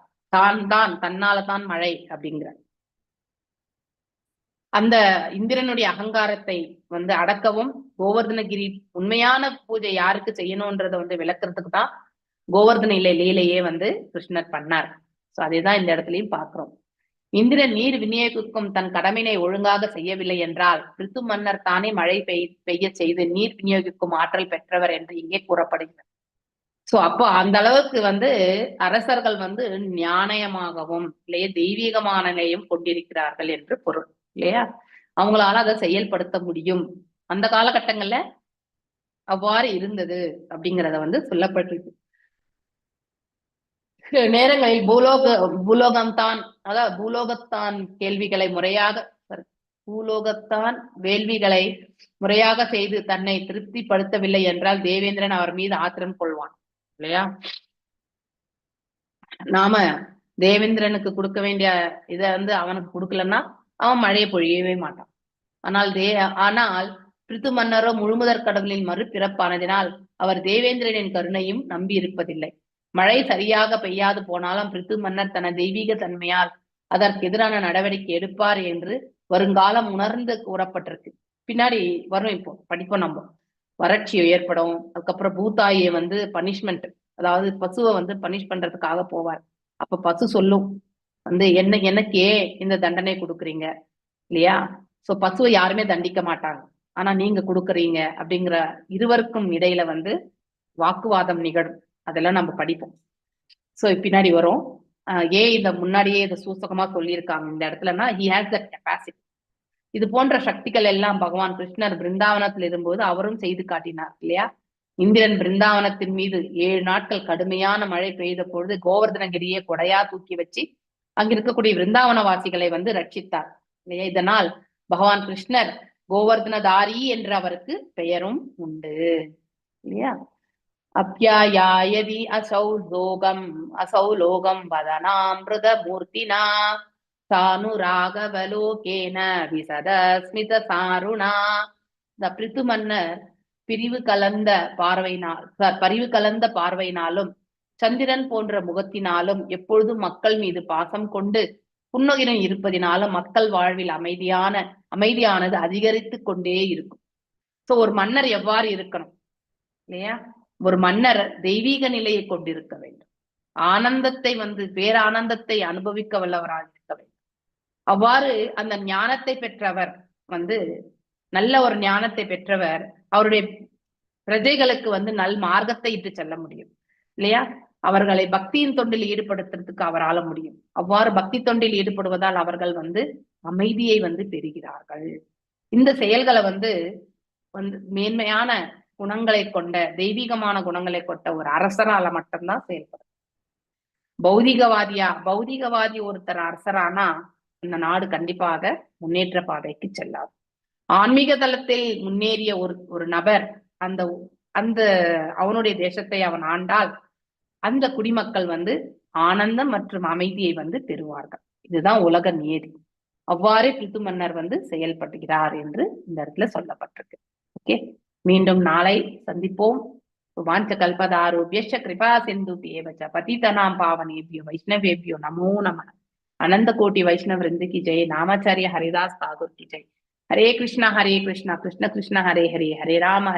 [SPEAKER 2] தான் தன்னாலதான் மழை அப்படிங்கிற அந்த இந்திரனுடைய அகங்காரத்தை வந்து அடக்கவும் கோவர்தனகிரி உண்மையான பூஜை யாருக்கு செய்யணும்ன்றத வந்து விளக்குறதுக்கு தான் கோவர்தன லீலையே வந்து கிருஷ்ணர் பண்ணார். சோ அதேதான் இந்த இடத்துலயும் பாக்குறோம். இந்திரன் நீர் விநியோகிக்கும் தன் கடமையை ஒழுங்காக செய்யவில்லை என்றால் பிருது மன்னர் தானே மழை பெய்ய செய்து நீர் விநியோகிக்கும் ஆற்றல் பெற்றவர் என்று இங்கே கூறப்படுகிறது. சோ அப்போ அந்த அளவுக்கு வந்து அரசர்கள் வந்து ஞானயமாகவும் இல்லையே தெய்வீகமான நிலையும் கொண்டிருக்கிறார்கள் என்று பொருள் இல்லையா? அவங்களால அதை செயல்படுத்த முடியும். அந்த காலகட்டங்கள்ல அவ்வாறு இருந்தது அப்படிங்கிறத வந்து சொல்லப்பட்டிருக்கு. நேரங்களில் பூலோகம்தான், அதாவது பூலோகத்தான் கேள்விகளை முறையாக பூலோகத்தான் வேள்விகளை முறையாக செய்து தன்னை திருப்திப்படுத்தவில்லை என்றால் தேவேந்திரன் அவர் மீது ஆத்திரம் கொள்வான் இல்லையா? நாம தேவேந்திரனுக்கு கொடுக்க வேண்டிய இதை வந்து அவனுக்கு கொடுக்கலன்னா அவன் மழையை பொழியவே மாட்டான். ஆனால் பிருது மன்னரோ முழுமுதற் கடவுளின் மறுபிறப்பானதினால் அவர் தேவேந்திரனின் கருணையும் நம்பி இருப்பதில்லை. மழை சரியாக பெய்யாது போனாலும் பிருது மன்னர் தன தெய்வீக தன்மையால் அதற்கு எதிரான நடவடிக்கை எடுப்பார் என்று வருங்காலம் உணர்ந்து கூறப்பட்டிருக்கு. பின்னாடி வரும், இப்போ படிப்போம் நம்ம. வறட்சி ஏற்படும், அதுக்கப்புறம் பூத்தாயை வந்து பனிஷ்மெண்ட், அதாவது பசுவை வந்து பனிஷ் பண்றதுக்காக போவார். அப்ப பசு சொல்லும் வந்து எனக்கே இந்த தண்டனை கொடுக்குறீங்க இல்லையா? சோ பசுவை யாருமே தண்டிக்க மாட்டாங்க, ஆனா நீங்க கொடுக்குறீங்க அப்படிங்கிற இருவருக்கும் இடையில வந்து வாக்குவாதம் நிகழும். அதெல்லாம் நம்ம படிப்போம். சோ பின்னாடி வரும். ஏன் இத முன்னாடியே இதை சூசகமா சொல்லியிருக்காங்க இந்த இடத்துலன்னா, he has that capacity. இது போன்ற சக்திகள் எல்லாம் பகவான் கிருஷ்ணர் பிருந்தாவனத்தில் இருக்கும்போது அவரும் செய்து காட்டினார் இல்லையா? இந்திரன் பிருந்தாவனத்தின் மீது 7 நாட்கள் கடுமையான மழை பெய்த பொழுது கோவர்தனகிரியை கொடையா தூக்கி வச்சு அங்க இருக்கக்கூடிய பிருந்தாவன வாசிகளை வந்து ரட்சித்தார் இல்லையா? இதனால் பகவான் கிருஷ்ணர் கோவர்தனதாரி என்ற அவருக்கு பெயரும் உண்டு இல்லையா? அப்யாயாயதி அசௌ லோகம் வதனாமிருத மூர்த்தினா சானுராகவலோகேன விசத ஸ்மித சாருணா. இந்த பிரித்து மன்னர் பரிவு கலந்த பார்வையினாலும் சந்திரன் போன்ற முகத்தினாலும் எப்பொழுதும் மக்கள் மீது பாசம் கொண்டு புன்னகையுடன் இருப்பதினாலும் மக்கள் வாழ்வில் அமைதியானது அதிகரித்து கொண்டே இருக்கும். சோ ஒரு மன்னர் எவ்வாறு இருக்கணும் இல்லையா? ஒரு மன்னர் தெய்வீக நிலையை கொண்டிருக்க வேண்டும். ஆனந்தத்தை பேரானந்தத்தை அனுபவிக்க வல்லவராக இருக்க வேண்டும். அவ்வாறு அந்த ஞானத்தை பெற்றவர் நல்ல ஒரு ஞானத்தை பெற்றவர் அவருடைய பிரஜைகளுக்கு நல் மார்க்கத்தை இட்டு செல்ல முடியும் இல்லையா? அவர்களை பக்தியின் தொண்டில் ஈடுபடுத்துறதுக்கு அவரால முடியும். அவ்வாறு பக்தி தொண்டில் ஈடுபடுவதால் அவர்கள் அமைதியை பெறுகிறார்கள். இந்த செயல்களை மேன்மையான குணங்களை கொண்ட தெய்வீகமான குணங்களை கொண்ட ஒரு அரசரால மட்டும்தான் செயல்படும். பௌதிகவாதி ஒருத்தர் அரசரானா இந்த நாடு கண்டிப்பாக முன்னேற்ற பாதைக்கு செல்லாது. ஆன்மீக தளத்தில் முன்னேறிய ஒரு நபர் அந்த அவனுடைய தேசத்தை அவன் ஆண்டால் அந்த குடிமக்கள் ஆனந்தம் மற்றும் அமைதியை பெறுவார்கள். இதுதான் உலக நியதி. அவ்வாறே பிரித்து மன்னர் செயல்படுகிறார் என்று இந்த இடத்துல சொல்லப்பட்டிருக்கு. ஓகே, மீண்டும் நாளை சந்திப்போம். வாஞ்ச கல்பதாரோபியஸ்ச கிருபா சிந்துபியேவச பதிதனாம் பாவனேபியோ வைஷ்ணவேபியோ நமோ நமः. அனந்த கோட்டி வைஷ்ணவ விருந்த की जय. नामाचार्य हरिदास ठाकुर की जय. हरे कृष्णा कृष्ण कृष्ण हरे हरे, हरे राम